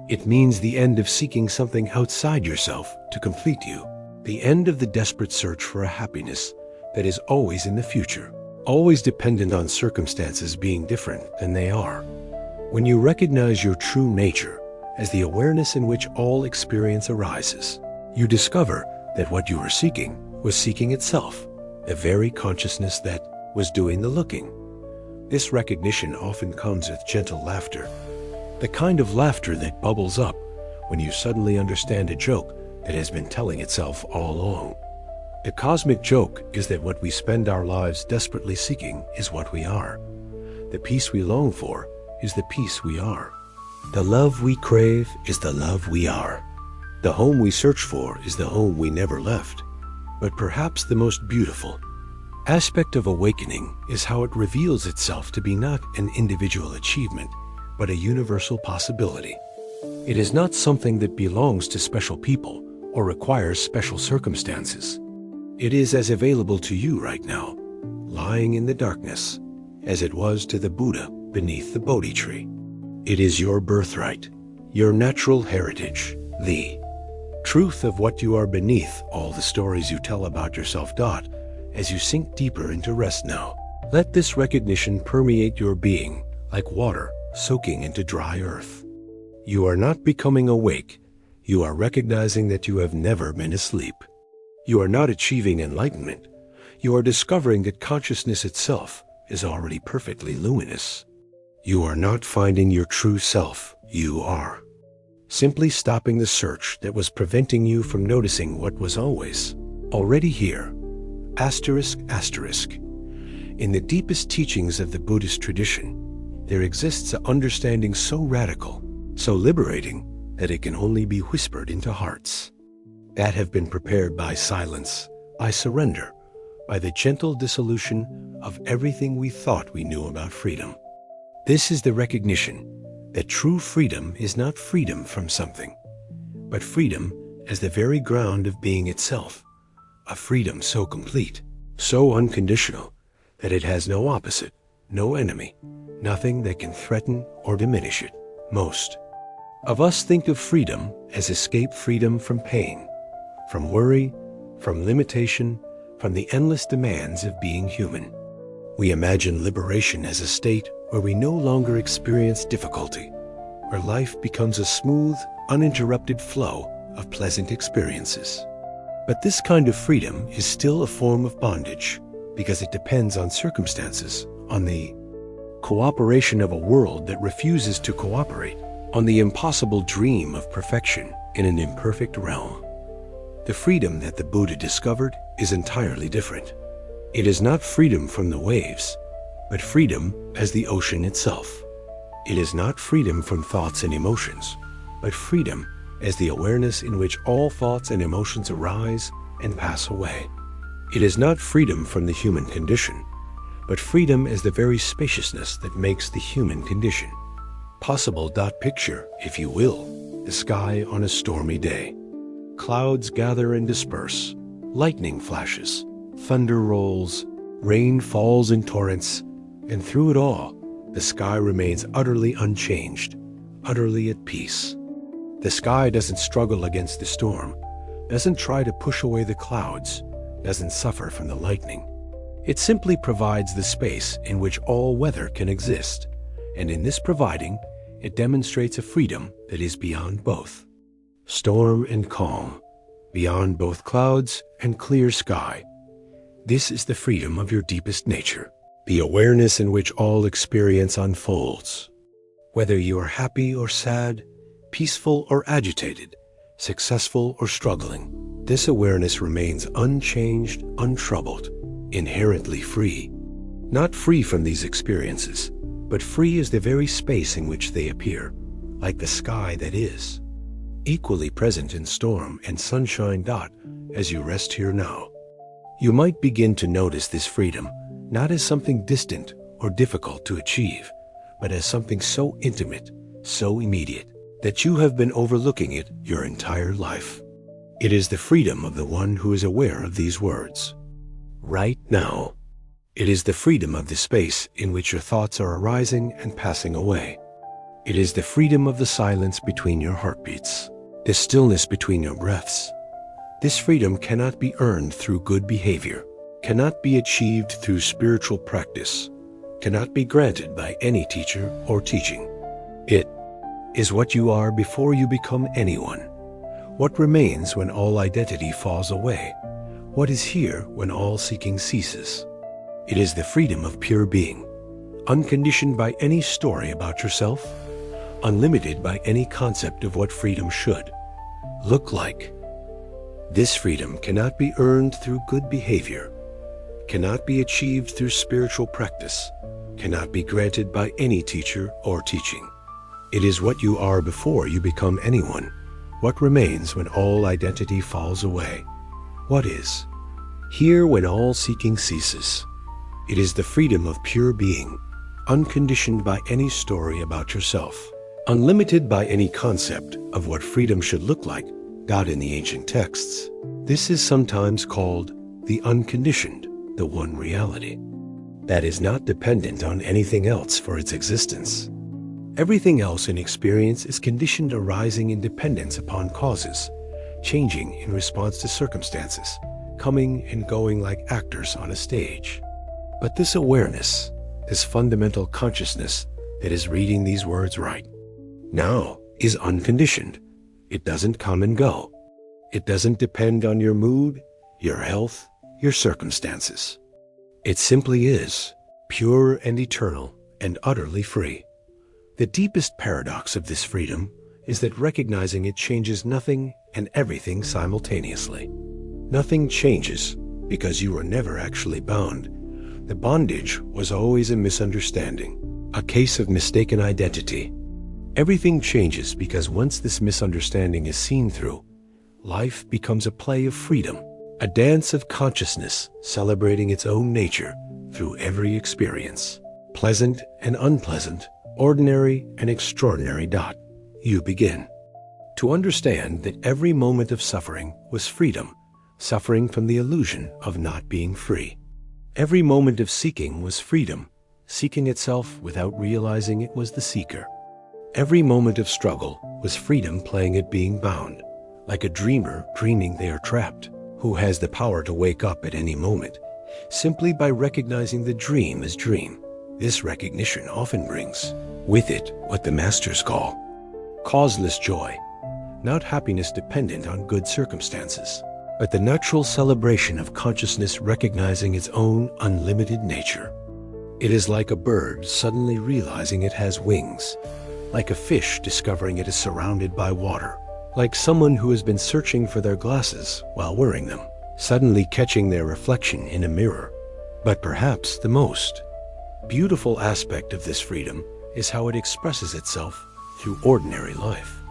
It means the end of seeking something outside yourself to complete you. The end of the desperate search for a happiness that is always in the future, always dependent on circumstances being different than they are. When you recognize your true nature as the awareness in which all experience arises, you discover that what you were seeking was seeking itself, the very consciousness that was doing the looking. This recognition often comes with gentle laughter, the kind of laughter that bubbles up when you suddenly understand a joke that has been telling itself all along. The cosmic joke is that what we spend our lives desperately seeking is what we are. The peace we long for is the peace we are. The love we crave is the love we are. The home we search for is the home we never left. But perhaps the most beautiful aspect of awakening is how it reveals itself to be not an individual achievement, but a universal possibility. It is not something that belongs to special people or requires special circumstances. It is as available to you right now, lying in the darkness, as it was to the Buddha beneath the Bodhi tree. It is your birthright, your natural heritage, the truth of what you are beneath all the stories you tell about yourself. As you sink deeper into rest now, let this recognition permeate your being like water soaking into dry earth. You are not becoming awake. You are recognizing that you have never been asleep. You are not achieving enlightenment. You are discovering that consciousness itself is already perfectly luminous. You are not finding your true self. You are simply stopping the search that was preventing you from noticing what was already here. Asterisk, asterisk. In the deepest teachings of the Buddhist tradition, there exists an understanding so radical, so liberating, that it can only be whispered into hearts that have been prepared by silence, by surrender, by the gentle dissolution of everything we thought we knew about freedom. This is the recognition that true freedom is not freedom from something, but freedom as the very ground of being itself. A freedom so complete, so unconditional, that it has no opposite, no enemy, nothing that can threaten or diminish it. Most of us think of freedom as escape, freedom from pain, from worry, from limitation, from the endless demands of being human. We imagine liberation as a state where we no longer experience difficulty, where life becomes a smooth, uninterrupted flow of pleasant experiences. But this kind of freedom is still a form of bondage because it depends on circumstances, on the cooperation of a world that refuses to cooperate, on the impossible dream of perfection in an imperfect realm. The freedom that the Buddha discovered is entirely different. It is not freedom from the waves, but freedom as the ocean itself. It is not freedom from thoughts and emotions, but freedom as the awareness in which all thoughts and emotions arise and pass away. It is not freedom from the human condition, but freedom as the very spaciousness that makes the human condition possible. Picture, if you will, the sky on a stormy day. Clouds gather and disperse, lightning flashes, thunder rolls, rain falls in torrents, and through it all, the sky remains utterly unchanged, utterly at peace. The sky doesn't struggle against the storm, doesn't try to push away the clouds, doesn't suffer from the lightning. It simply provides the space in which all weather can exist, and in this providing, it demonstrates a freedom that is beyond both storm and calm, beyond both clouds and clear sky. This is the freedom of your deepest nature, the awareness in which all experience unfolds. Whether you are happy or sad, peaceful or agitated, successful or struggling, this awareness remains unchanged, untroubled, inherently free. Not free from these experiences, but free as the very space in which they appear, like the sky that is. Equally present in storm and sunshine. As you rest here now, you might begin to notice this freedom not as something distant or difficult to achieve, but as something so intimate, so immediate, that you have been overlooking it your entire life. It is the freedom of the one who is aware of these words. Right now. It is the freedom of the space in which your thoughts are arising and passing away. It is the freedom of the silence between your heartbeats, the stillness between your breaths. This freedom cannot be earned through good behavior, cannot be achieved through spiritual practice, cannot be granted by any teacher or teaching. It is what you are before you become anyone, what remains when all identity falls away, what is here when all seeking ceases. It is the freedom of pure being, unconditioned by any story about yourself, unlimited by any concept of what freedom should look like. This freedom cannot be earned through good behavior, cannot be achieved through spiritual practice, cannot be granted by any teacher or teaching. It is what you are before you become anyone, what remains when all identity falls away, what is here when all seeking ceases. It is the freedom of pure being, unconditioned by any story about yourself, unlimited by any concept of what freedom should look like, God in the ancient texts. This is sometimes called the unconditioned, the one reality that is not dependent on anything else for its existence. Everything else in experience is conditioned arising in dependence upon causes, changing in response to circumstances, coming and going like actors on a stage. But this awareness, this fundamental consciousness that is reading these words right now is unconditioned. It doesn't come and go. It doesn't depend on your mood, your health, your circumstances. It simply is, pure and eternal and utterly free. The deepest paradox of this freedom is that recognizing it changes nothing and everything simultaneously. Nothing changes because you were never actually bound. The bondage was always a misunderstanding, a case of mistaken identity. Everything changes because once this misunderstanding is seen through, life becomes a play of freedom, a dance of consciousness celebrating its own nature through every experience, pleasant and unpleasant, ordinary and extraordinary. You begin to understand that every moment of suffering was freedom, suffering from the illusion of not being free. Every moment of seeking was freedom, seeking itself without realizing it was the seeker. Every moment of struggle was freedom playing at being bound, like a dreamer dreaming they are trapped, who has the power to wake up at any moment, simply by recognizing the dream as dream. This recognition often brings with it what the masters call causeless joy, not happiness dependent on good circumstances, but the natural celebration of consciousness recognizing its own unlimited nature. It is like a bird suddenly realizing it has wings, like a fish discovering it is surrounded by water, like someone who has been searching for their glasses while wearing them, suddenly catching their reflection in a mirror. But perhaps the most beautiful aspect of this freedom is how it expresses itself through ordinary life.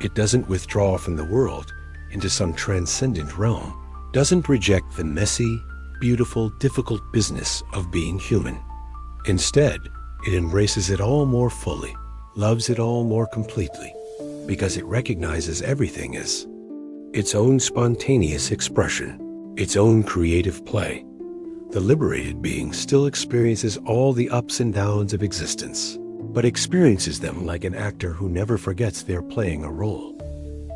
It doesn't withdraw from the world into some transcendent realm, doesn't reject the messy, beautiful, difficult business of being human. Instead, it embraces it all more fully, loves it all more completely, because it recognizes everything as its own spontaneous expression, its own creative play. The liberated being still experiences all the ups and downs of existence, but experiences them like an actor who never forgets they're playing a role.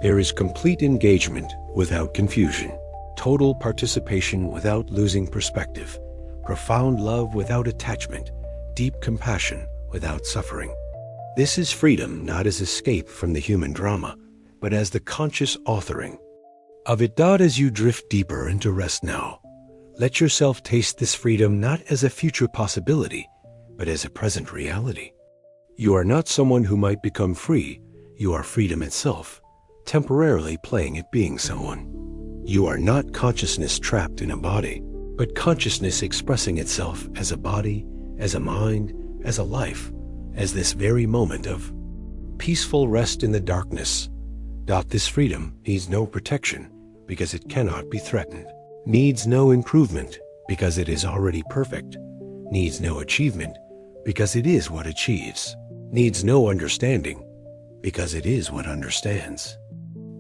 There is complete engagement without confusion, total participation without losing perspective, profound love without attachment, deep compassion without suffering. This is freedom not as escape from the human drama, but as the conscious authoring of it. As you drift deeper into rest now, let yourself taste this freedom not as a future possibility, but as a present reality. You are not someone who might become free. You are freedom itself, temporarily playing at being someone. You are not consciousness trapped in a body, but consciousness expressing itself as a body, as a mind, as a life, as this very moment of peaceful rest in the darkness. This freedom needs no protection because it cannot be threatened, needs no improvement because it is already perfect, needs no achievement because it is what achieves, needs no understanding because it is what understands.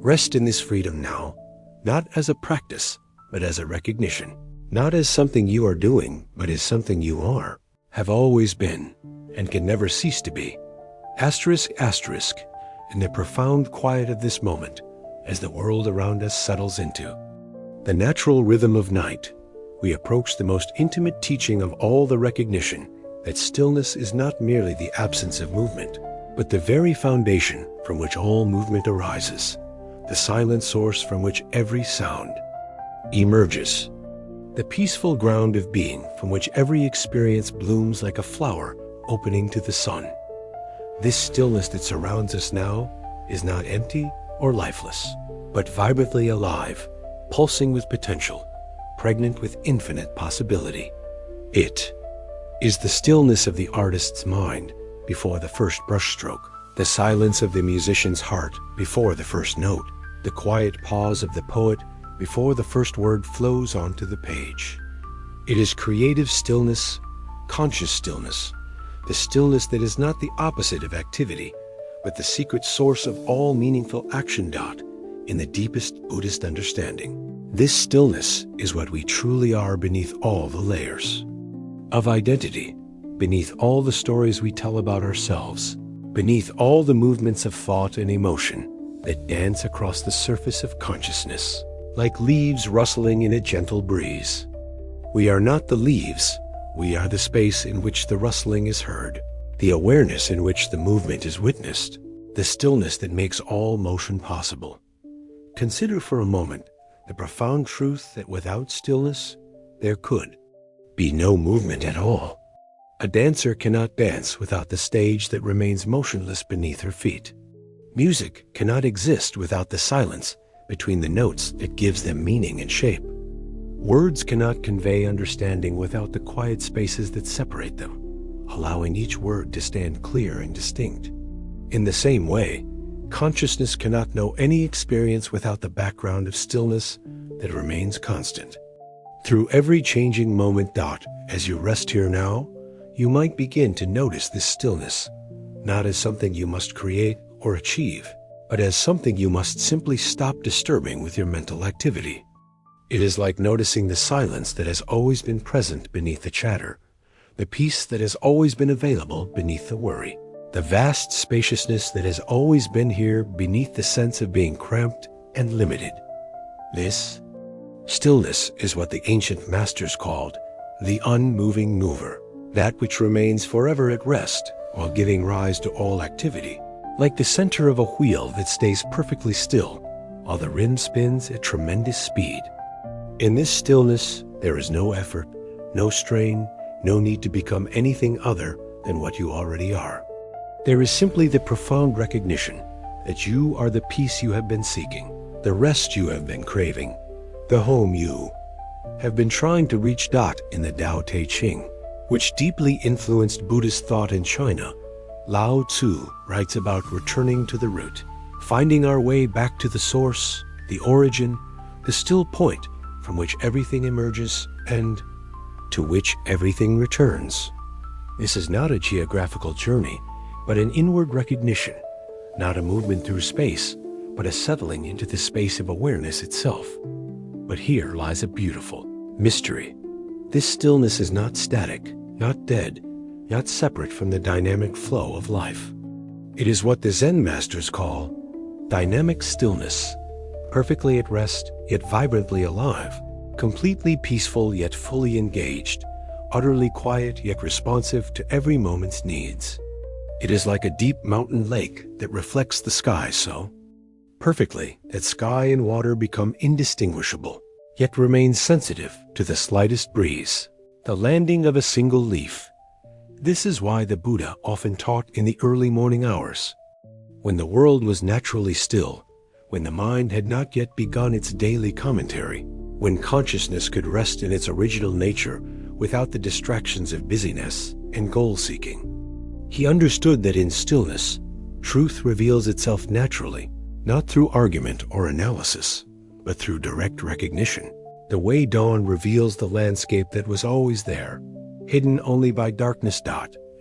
Rest in this freedom now, not as a practice, but as a recognition. not as something you are doing, but as something you are, have always been, and can never cease to be. Asterisk, asterisk, in the profound quiet of this moment, as the world around us settles into the natural rhythm of night, we approach the most intimate teaching of all, the recognition that stillness is not merely the absence of movement, but the very foundation from which all movement arises, the silent source from which every sound emerges, the peaceful ground of being from which every experience blooms like a flower opening to the sun. This stillness that surrounds us now is not empty or lifeless, but vibrantly alive, pulsing with potential, pregnant with infinite possibility. It is the stillness of the artist's mind before the first brushstroke, the silence of the musician's heart before the first note, the quiet pause of the poet before the first word flows onto the page. It is creative stillness, conscious stillness, the stillness that is not the opposite of activity, but the secret source of all meaningful action. In the deepest Buddhist understanding, this stillness is what we truly are beneath all the layers of identity, beneath all the stories we tell about ourselves, beneath all the movements of thought and emotion that dance across the surface of consciousness, like leaves rustling in a gentle breeze. We are not the leaves, we are the space in which the rustling is heard, the awareness in which the movement is witnessed, the stillness that makes all motion possible. Consider for a moment the profound truth that without stillness, there could be no movement at all. A dancer cannot dance without the stage that remains motionless beneath her feet. Music cannot exist without the silence between the notes that gives them meaning and shape. Words cannot convey understanding without the quiet spaces that separate them, allowing each word to stand clear and distinct. In the same way, consciousness cannot know any experience without the background of stillness that remains constant. Through every changing moment. As you rest here now, you might begin to notice this stillness, not as something you must create or achieve, but as something you must simply stop disturbing with your mental activity. It is like noticing the silence that has always been present beneath the chatter, the peace that has always been available beneath the worry, the vast spaciousness that has always been here beneath the sense of being cramped and limited. This stillness is what the ancient masters called the unmoving mover, that which remains forever at rest while giving rise to all activity, like the center of a wheel that stays perfectly still while the rim spins at tremendous speed. In this stillness, there is no effort, no strain, no need to become anything other than what you already are. There is simply the profound recognition that you are the peace you have been seeking, the rest you have been craving, the home you have been trying to reach. In the Tao Te Ching, which deeply influenced Buddhist thought in China, Lao Tzu writes about returning to the root, finding our way back to the source, the origin, the still point from which everything emerges and to which everything returns. This is not a geographical journey, but an inward recognition, not a movement through space, but a settling into the space of awareness itself. But here lies a beautiful mystery. This stillness is not static, not dead, not separate from the dynamic flow of life. It is what the Zen masters call dynamic stillness, perfectly at rest, yet vibrantly alive, completely peaceful yet fully engaged, utterly quiet yet responsive to every moment's needs. It is like a deep mountain lake that reflects the sky so perfectly that sky and water become indistinguishable, yet remain sensitive to the slightest breeze, the landing of a single leaf. This is why the Buddha often taught in the early morning hours, when the world was naturally still, when the mind had not yet begun its daily commentary, when consciousness could rest in its original nature without the distractions of busyness and goal-seeking. He understood that in stillness, truth reveals itself naturally, not through argument or analysis, but through direct recognition. The way dawn reveals the landscape that was always there, hidden only by darkness.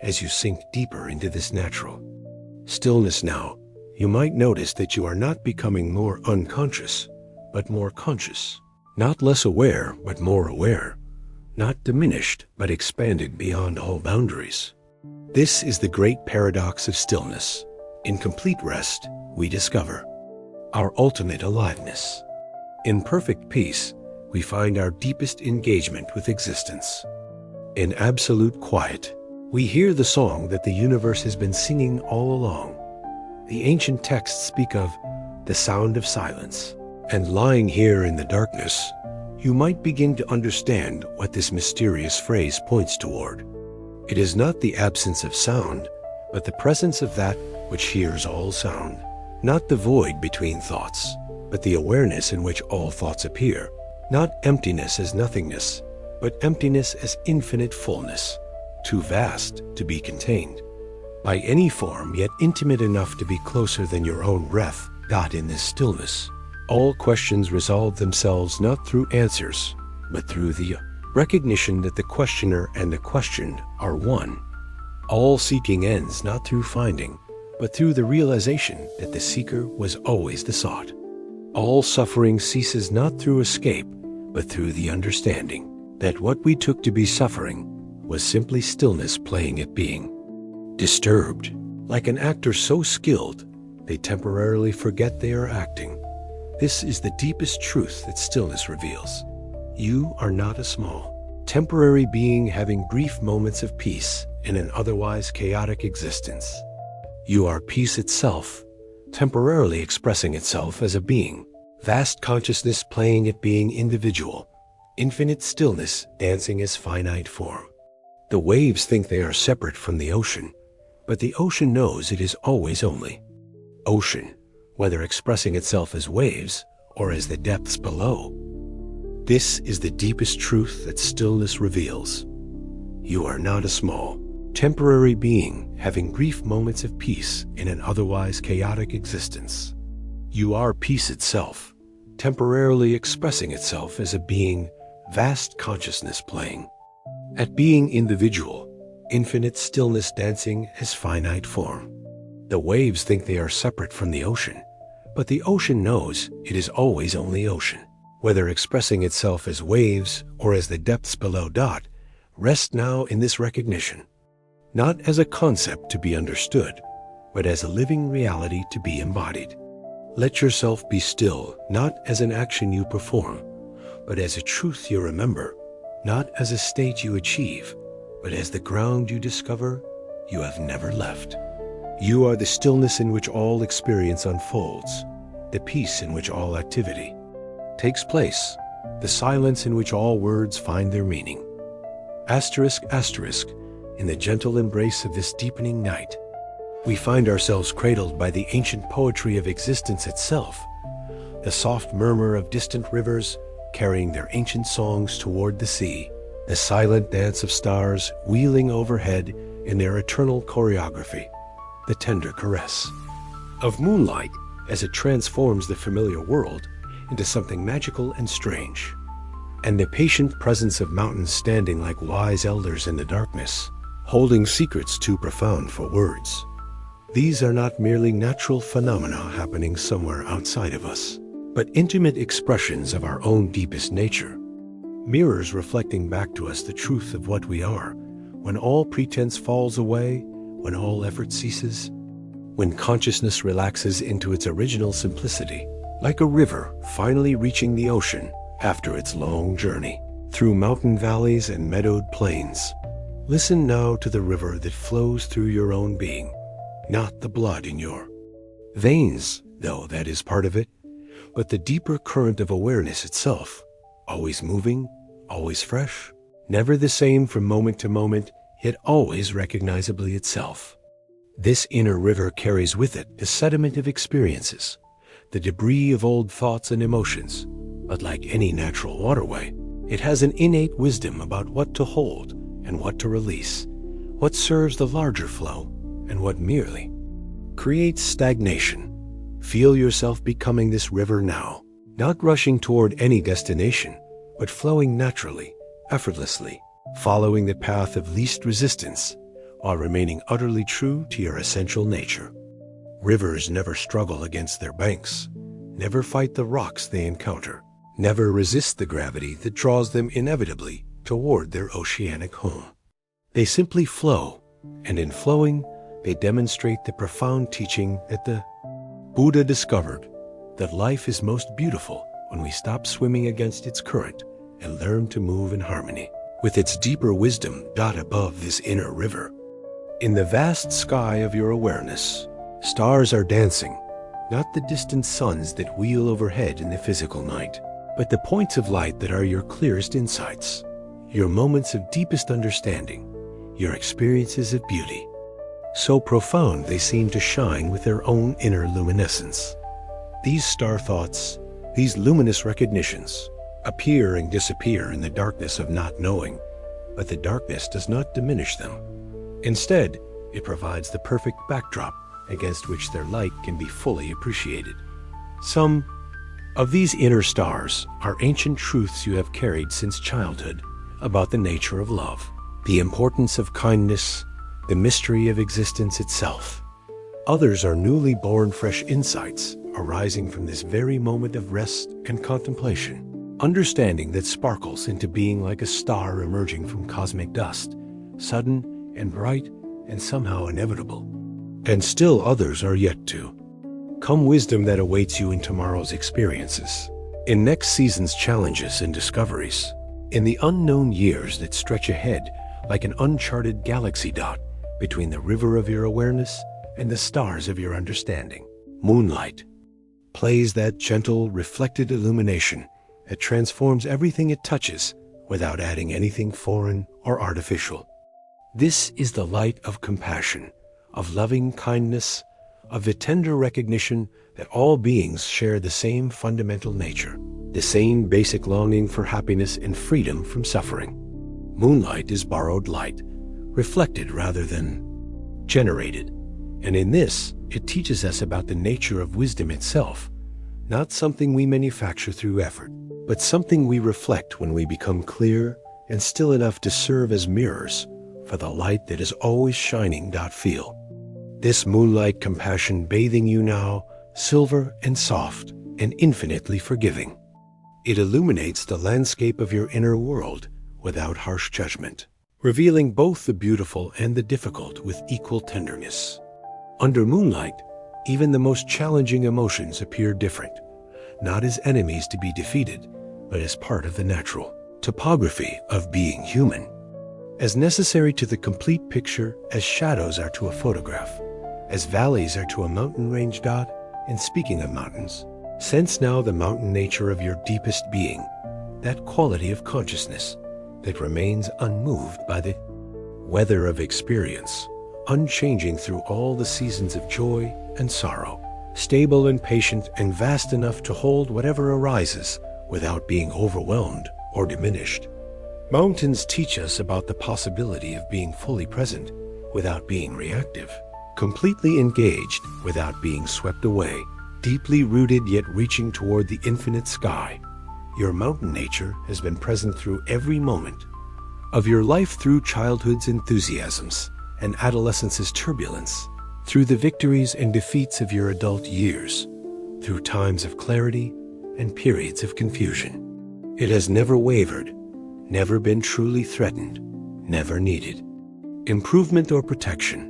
As you sink deeper into this natural stillness now, you might notice that you are not becoming more unconscious, but more conscious. Not less aware, but more aware. not diminished, but expanded beyond all boundaries. This is the great paradox of stillness. In complete rest, we discover our ultimate aliveness. In perfect peace, we find our deepest engagement with existence. In absolute quiet, we hear the song that the universe has been singing all along. The ancient texts speak of the sound of silence, and lying here in the darkness, you might begin to understand what this mysterious phrase points toward. It is not the absence of sound, but the presence of that which hears all sound. Not the void between thoughts, but the awareness in which all thoughts appear. Not emptiness as nothingness, but emptiness as infinite fullness, too vast to be contained by any form, yet intimate enough to be closer than your own breath. In this stillness, all questions resolve themselves not through answers, but through the recognition that the questioner and the questioned are one. All seeking ends not through finding, but through the realization that the seeker was always the sought. All suffering ceases not through escape, but through the understanding that what we took to be suffering was simply stillness playing at being. Disturbed, like an actor so skilled, they temporarily forget they are acting. This is the deepest truth that stillness reveals. You are not a small, temporary being having brief moments of peace in an otherwise chaotic existence. You are peace itself, temporarily expressing itself as a being, vast consciousness playing at being individual, infinite stillness dancing as finite form. The waves think they are separate from the ocean, but the ocean knows it is always only ocean, whether expressing itself as waves or as the depths below. This is the deepest truth that stillness reveals. You are not a small, temporary being having brief moments of peace in an otherwise chaotic existence. You are peace itself, temporarily expressing itself as a being, vast consciousness playing at being individual, infinite stillness dancing as finite form. The waves think they are separate from the ocean, but the ocean knows it is always only ocean, whether expressing itself as waves or as the depths below. Rest now in this recognition, not as a concept to be understood, but as a living reality to be embodied. Let yourself be still, not as an action you perform, but as a truth you remember, not as a state you achieve, but as the ground you discover you have never left. You are the stillness in which all experience unfolds, the peace in which all activity takes place, the silence in which all words find their meaning. Asterisk, asterisk, in the gentle embrace of this deepening night, we find ourselves cradled by the ancient poetry of existence itself, the soft murmur of distant rivers carrying their ancient songs toward the sea, the silent dance of stars wheeling overhead in their eternal choreography, the tender caress of moonlight as it transforms the familiar world into something magical and strange, and the patient presence of mountains standing like wise elders in the darkness, holding secrets too profound for words. These are not merely natural phenomena happening somewhere outside of us, but intimate expressions of our own deepest nature, mirrors reflecting back to us the truth of what we are, when all pretense falls away, when all effort ceases, when consciousness relaxes into its original simplicity, like a river finally reaching the ocean after its long journey through mountain valleys and meadowed plains. Listen now to the river that flows through your own being, not the blood in your veins, though that is part of it, but the deeper current of awareness itself, always moving, always fresh, never the same from moment to moment, yet always recognizably itself. This inner river carries with it the sediment of experiences, the debris of old thoughts and emotions, but like any natural waterway, it has an innate wisdom about what to hold and what to release, what serves the larger flow and what merely creates stagnation. Feel yourself becoming this river now, not rushing toward any destination, but flowing naturally, effortlessly, following the path of least resistance, while remaining utterly true to your essential nature. Rivers never struggle against their banks, never fight the rocks they encounter, never resist the gravity that draws them inevitably toward their oceanic home. They simply flow, and in flowing, they demonstrate the profound teaching that the Buddha discovered, that life is most beautiful when we stop swimming against its current and learn to move in harmony with its deeper wisdom above this inner river. In the vast sky of your awareness, stars are dancing, not the distant suns that wheel overhead in the physical night, but the points of light that are your clearest insights, your moments of deepest understanding, your experiences of beauty. So profound they seem to shine with their own inner luminescence. These star thoughts, these luminous recognitions, appear and disappear in the darkness of not knowing, but the darkness does not diminish them. Instead, it provides the perfect backdrop against which their light can be fully appreciated. Some of these inner stars are ancient truths you have carried since childhood about the nature of love, the importance of kindness, the mystery of existence itself. Others are newly born fresh insights arising from this very moment of rest and contemplation. Understanding that sparkles into being like a star emerging from cosmic dust, sudden and bright and somehow inevitable. And still others are yet to come, wisdom that awaits you in tomorrow's experiences, in next season's challenges and discoveries, in the unknown years that stretch ahead like an uncharted galaxy dot between the river of your awareness and the stars of your understanding. Moonlight plays that gentle, reflected illumination that transforms everything it touches without adding anything foreign or artificial. This is the light of compassion, of loving kindness, of the tender recognition that all beings share the same fundamental nature, the same basic longing for happiness and freedom from suffering. Moonlight is borrowed light, reflected rather than generated, and in this, it teaches us about the nature of wisdom itself, not something we manufacture through effort, but something we reflect when we become clear and still enough to serve as mirrors for the light that is always shining. Feel this moonlight compassion bathing you now, silver and soft and infinitely forgiving. It illuminates the landscape of your inner world without harsh judgment, revealing both the beautiful and the difficult with equal tenderness. Under moonlight, even the most challenging emotions appear different, not as enemies to be defeated, but as part of the natural topography of being human, as necessary to the complete picture as shadows are to a photograph, as valleys are to a mountain range. And speaking of mountains, sense now the mountain nature of your deepest being, that quality of consciousness that remains unmoved by the weather of experience, unchanging through all the seasons of joy and sorrow, stable and patient and vast enough to hold whatever arises without being overwhelmed or diminished. Mountains teach us about the possibility of being fully present without being reactive, completely engaged without being swept away, deeply rooted yet reaching toward the infinite sky. Your mountain nature has been present through every moment of your life, through childhood's enthusiasms and adolescence's turbulence, through the victories and defeats of your adult years, through times of clarity and periods of confusion. It has never wavered, never been truly threatened, never needed improvement or protection.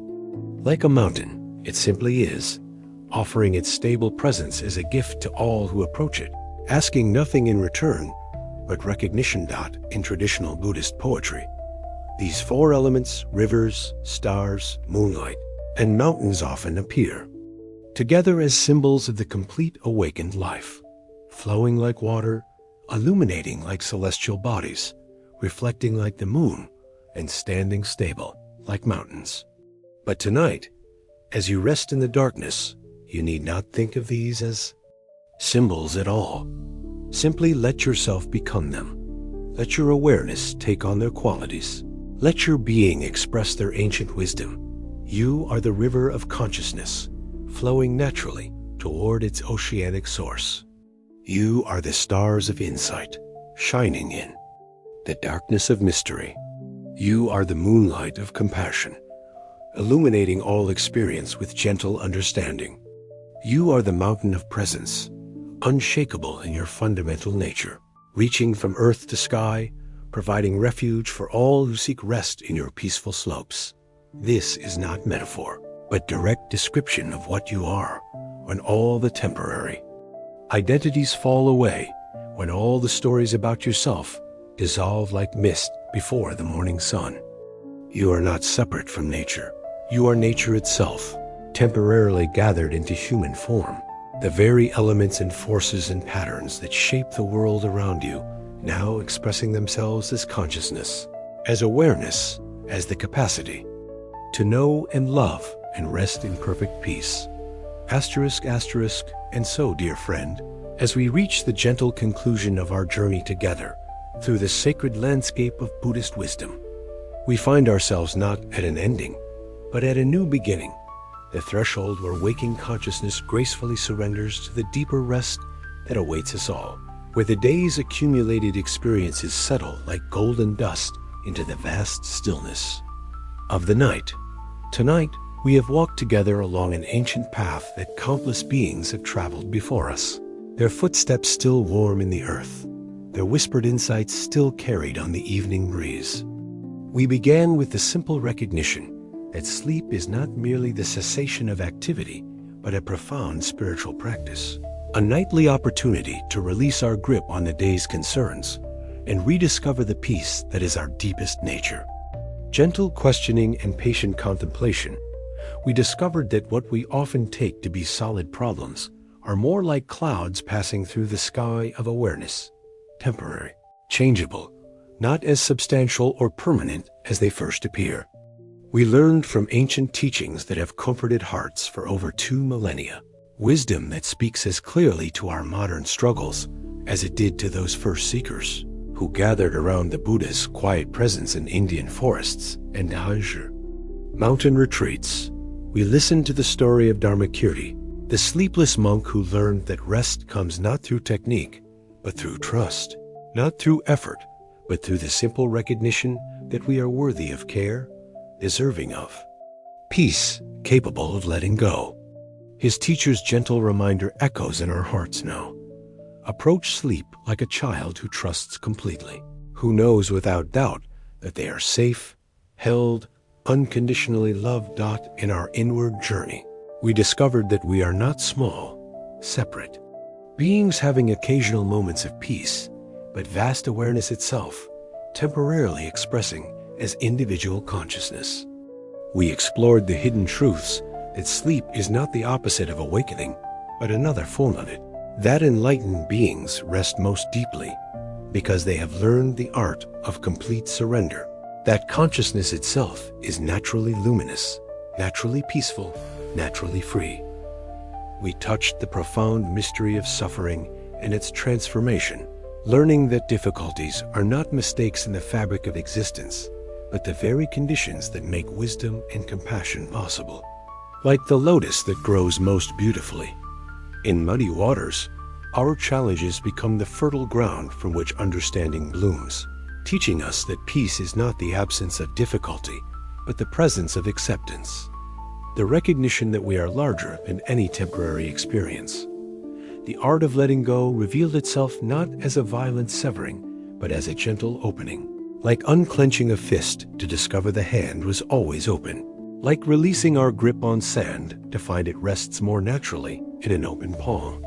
Like a mountain, it simply is, offering its stable presence as a gift to all who approach it, asking nothing in return but recognition. In traditional Buddhist poetry, these four elements, rivers, stars, moonlight, and mountains, often appear together as symbols of the complete awakened life, flowing like water, illuminating like celestial bodies, reflecting like the moon, and standing stable like mountains. But tonight, as you rest in the darkness, you need not think of these as symbols at all. Simply let yourself become them. Let your awareness take on their qualities. Let your being express their ancient wisdom. You are the river of consciousness, flowing naturally toward its oceanic source. You are the stars of insight, shining in the darkness of mystery. You are the moonlight of compassion, illuminating all experience with gentle understanding. You are the mountain of presence, unshakable in your fundamental nature, reaching from earth to sky, providing refuge for all who seek rest in your peaceful slopes. This is not metaphor, but direct description of what you are when all the temporary identities fall away, when all the stories about yourself dissolve like mist before the morning sun. You are not separate from nature. You are nature itself, temporarily gathered into human form. The very elements and forces and patterns that shape the world around you, now expressing themselves as consciousness, as awareness, as the capacity to know and love and rest in perfect peace. Asterisk, asterisk, and so, dear friend, as we reach the gentle conclusion of our journey together through the sacred landscape of Buddhist wisdom, we find ourselves not at an ending, but at a new beginning, the threshold where waking consciousness gracefully surrenders to the deeper rest that awaits us all, where the day's accumulated experiences settle like golden dust into the vast stillness of the night. Tonight, we have walked together along an ancient path that countless beings have traveled before us, their footsteps still warm in the earth, their whispered insights still carried on the evening breeze. We began with the simple recognition that sleep is not merely the cessation of activity, but a profound spiritual practice, a nightly opportunity to release our grip on the day's concerns and rediscover the peace that is our deepest nature. Gentle questioning and patient contemplation, we discovered that what we often take to be solid problems are more like clouds passing through the sky of awareness, temporary, changeable, not as substantial or permanent as they first appear. We learned from ancient teachings that have comforted hearts for over 2 millennia, wisdom that speaks as clearly to our modern struggles as it did to those first seekers who gathered around the Buddha's quiet presence in Indian forests and Hajr mountain retreats. We listened to the story of Dharmakirti, the sleepless monk who learned that rest comes not through technique, but through trust, not through effort, but through the simple recognition that we are worthy of care, deserving of peace, capable of letting go. His teacher's gentle reminder echoes in our hearts now. Approach sleep like a child who trusts completely, who knows without doubt that they are safe, held, unconditionally loved. In our inward journey, we discovered that we are not small, separate beings having occasional moments of peace, but vast awareness itself, temporarily expressing as individual consciousness. We explored the hidden truths that sleep is not the opposite of awakening, but another form of it, that enlightened beings rest most deeply because they have learned the art of complete surrender, that consciousness itself is naturally luminous, naturally peaceful, naturally free. We touched the profound mystery of suffering and its transformation, learning that difficulties are not mistakes in the fabric of existence, but the very conditions that make wisdom and compassion possible. Like the lotus that grows most beautifully in muddy waters, our challenges become the fertile ground from which understanding blooms, teaching us that peace is not the absence of difficulty, but the presence of acceptance, the recognition that we are larger than any temporary experience. The art of letting go revealed itself not as a violent severing, but as a gentle opening, like unclenching a fist to discover the hand was always open, like releasing our grip on sand to find it rests more naturally in an open palm.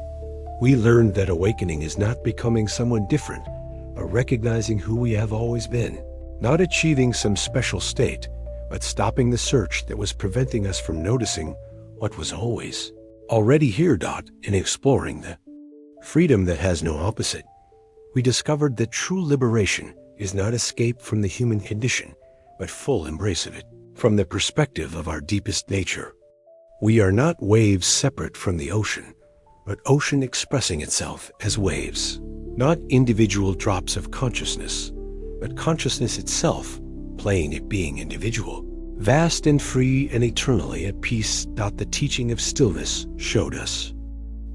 We learned that awakening is not becoming someone different, but recognizing who we have always been, not achieving some special state, but stopping the search that was preventing us from noticing what was already here. In exploring the freedom that has no opposite, we discovered that true liberation is not escape from the human condition, but full embrace of it, from the perspective of our deepest nature. We are not waves separate from the ocean, but ocean expressing itself as waves, not individual drops of consciousness, but consciousness itself playing at being individual, vast and free and eternally at peace. The teaching of stillness showed us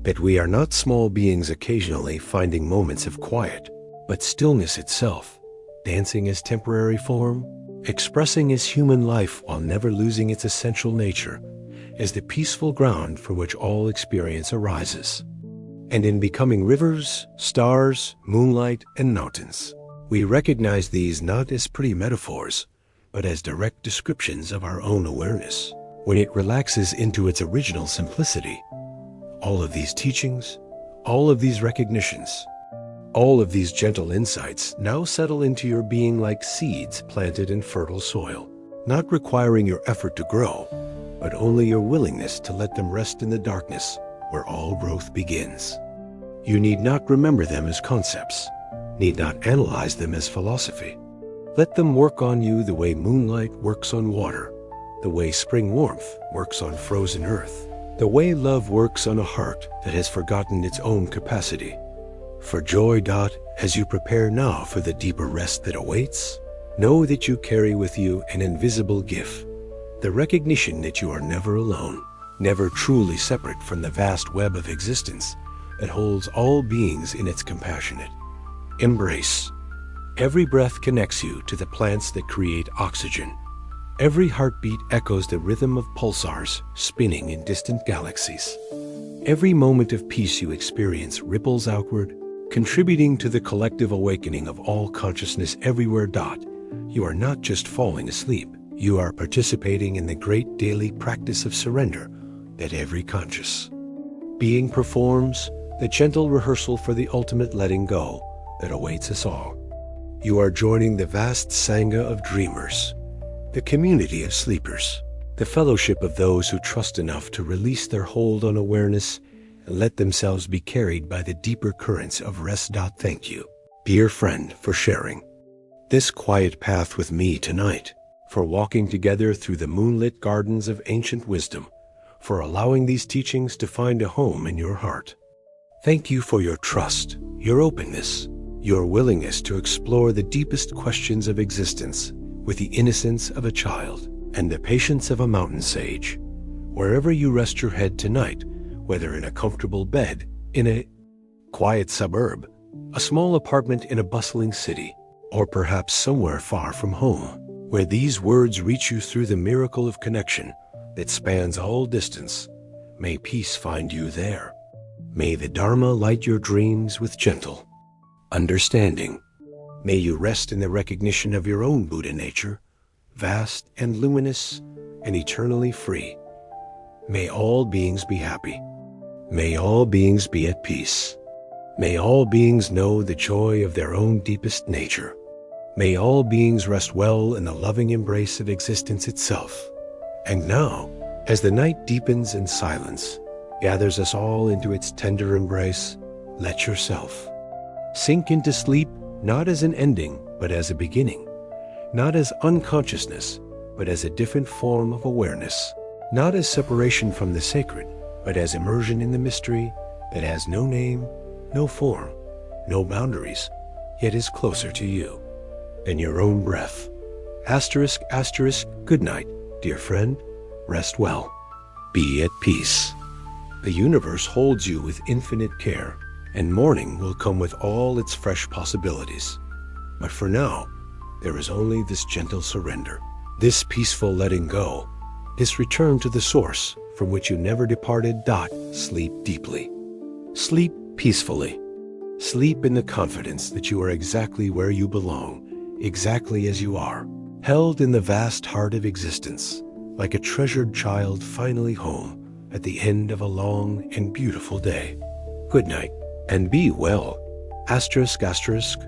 that we are not small beings occasionally finding moments of quiet, but stillness itself, dancing as temporary form, expressing as human life while never losing its essential nature, as the peaceful ground from which all experience arises. And in becoming rivers, stars, moonlight, and mountains, We recognize these not as pretty metaphors, but as direct descriptions of our own awareness. When it relaxes into its original simplicity, all of these teachings, all of these recognitions, all of these gentle insights now settle into your being like seeds planted in fertile soil, not requiring your effort to grow, but only your willingness to let them rest in the darkness where all growth begins. You need not remember them as concepts, need not analyze them as philosophy. Let them work on you the way moonlight works on water, the way spring warmth works on frozen earth, the way love works on a heart that has forgotten its own capacity. For joy, as you prepare now for the deeper rest that awaits, know that you carry with you an invisible gift, the recognition that you are never alone, never truly separate from the vast web of existence that holds all beings in its compassionate embrace. Every breath connects you to the plants that create oxygen. Every heartbeat echoes the rhythm of pulsars spinning in distant galaxies. Every moment of peace you experience ripples outward, contributing to the collective awakening of all consciousness everywhere. You are not just falling asleep, you are participating in the great daily practice of surrender that every conscious being performs, the gentle rehearsal for the ultimate letting go that awaits us all. You are joining the vast Sangha of dreamers, the community of sleepers, the fellowship of those who trust enough to release their hold on awareness and let themselves be carried by the deeper currents of rest. Thank you, dear friend, for sharing this quiet path with me tonight, for walking together through the moonlit gardens of ancient wisdom, for allowing these teachings to find a home in your heart. Thank you for your trust, your openness, your willingness to explore the deepest questions of existence with the innocence of a child and the patience of a mountain sage. Wherever you rest your head tonight, whether in a comfortable bed, in a quiet suburb, a small apartment in a bustling city, or perhaps somewhere far from home, where these words reach you through the miracle of connection that spans all distance, may peace find you there. May the Dharma light your dreams with gentle understanding. May you rest in the recognition of your own Buddha nature, vast and luminous and eternally free. May all beings be happy. May all beings be at peace. May all beings know the joy of their own deepest nature. May all beings rest well in the loving embrace of existence itself. And now, as the night deepens and silence gathers us all into its tender embrace, let yourself sink into sleep, not as an ending, but as a beginning, not as unconsciousness, but as a different form of awareness, not as separation from the sacred, but as immersion in the mystery that has no name, no form, no boundaries, yet is closer to you than your own breath. Asterisk, asterisk, good night, dear friend. Rest well. Be at peace. The universe holds you with infinite care, and morning will come with all its fresh possibilities. But for now, there is only this gentle surrender, this peaceful letting go, this return to the source from which you never departed. Sleep deeply. Sleep peacefully. Sleep in the confidence that you are exactly where you belong, exactly as you are, held in the vast heart of existence, like a treasured child finally home at the end of a long and beautiful day. Good night, and be well. Asterisk, asterisk,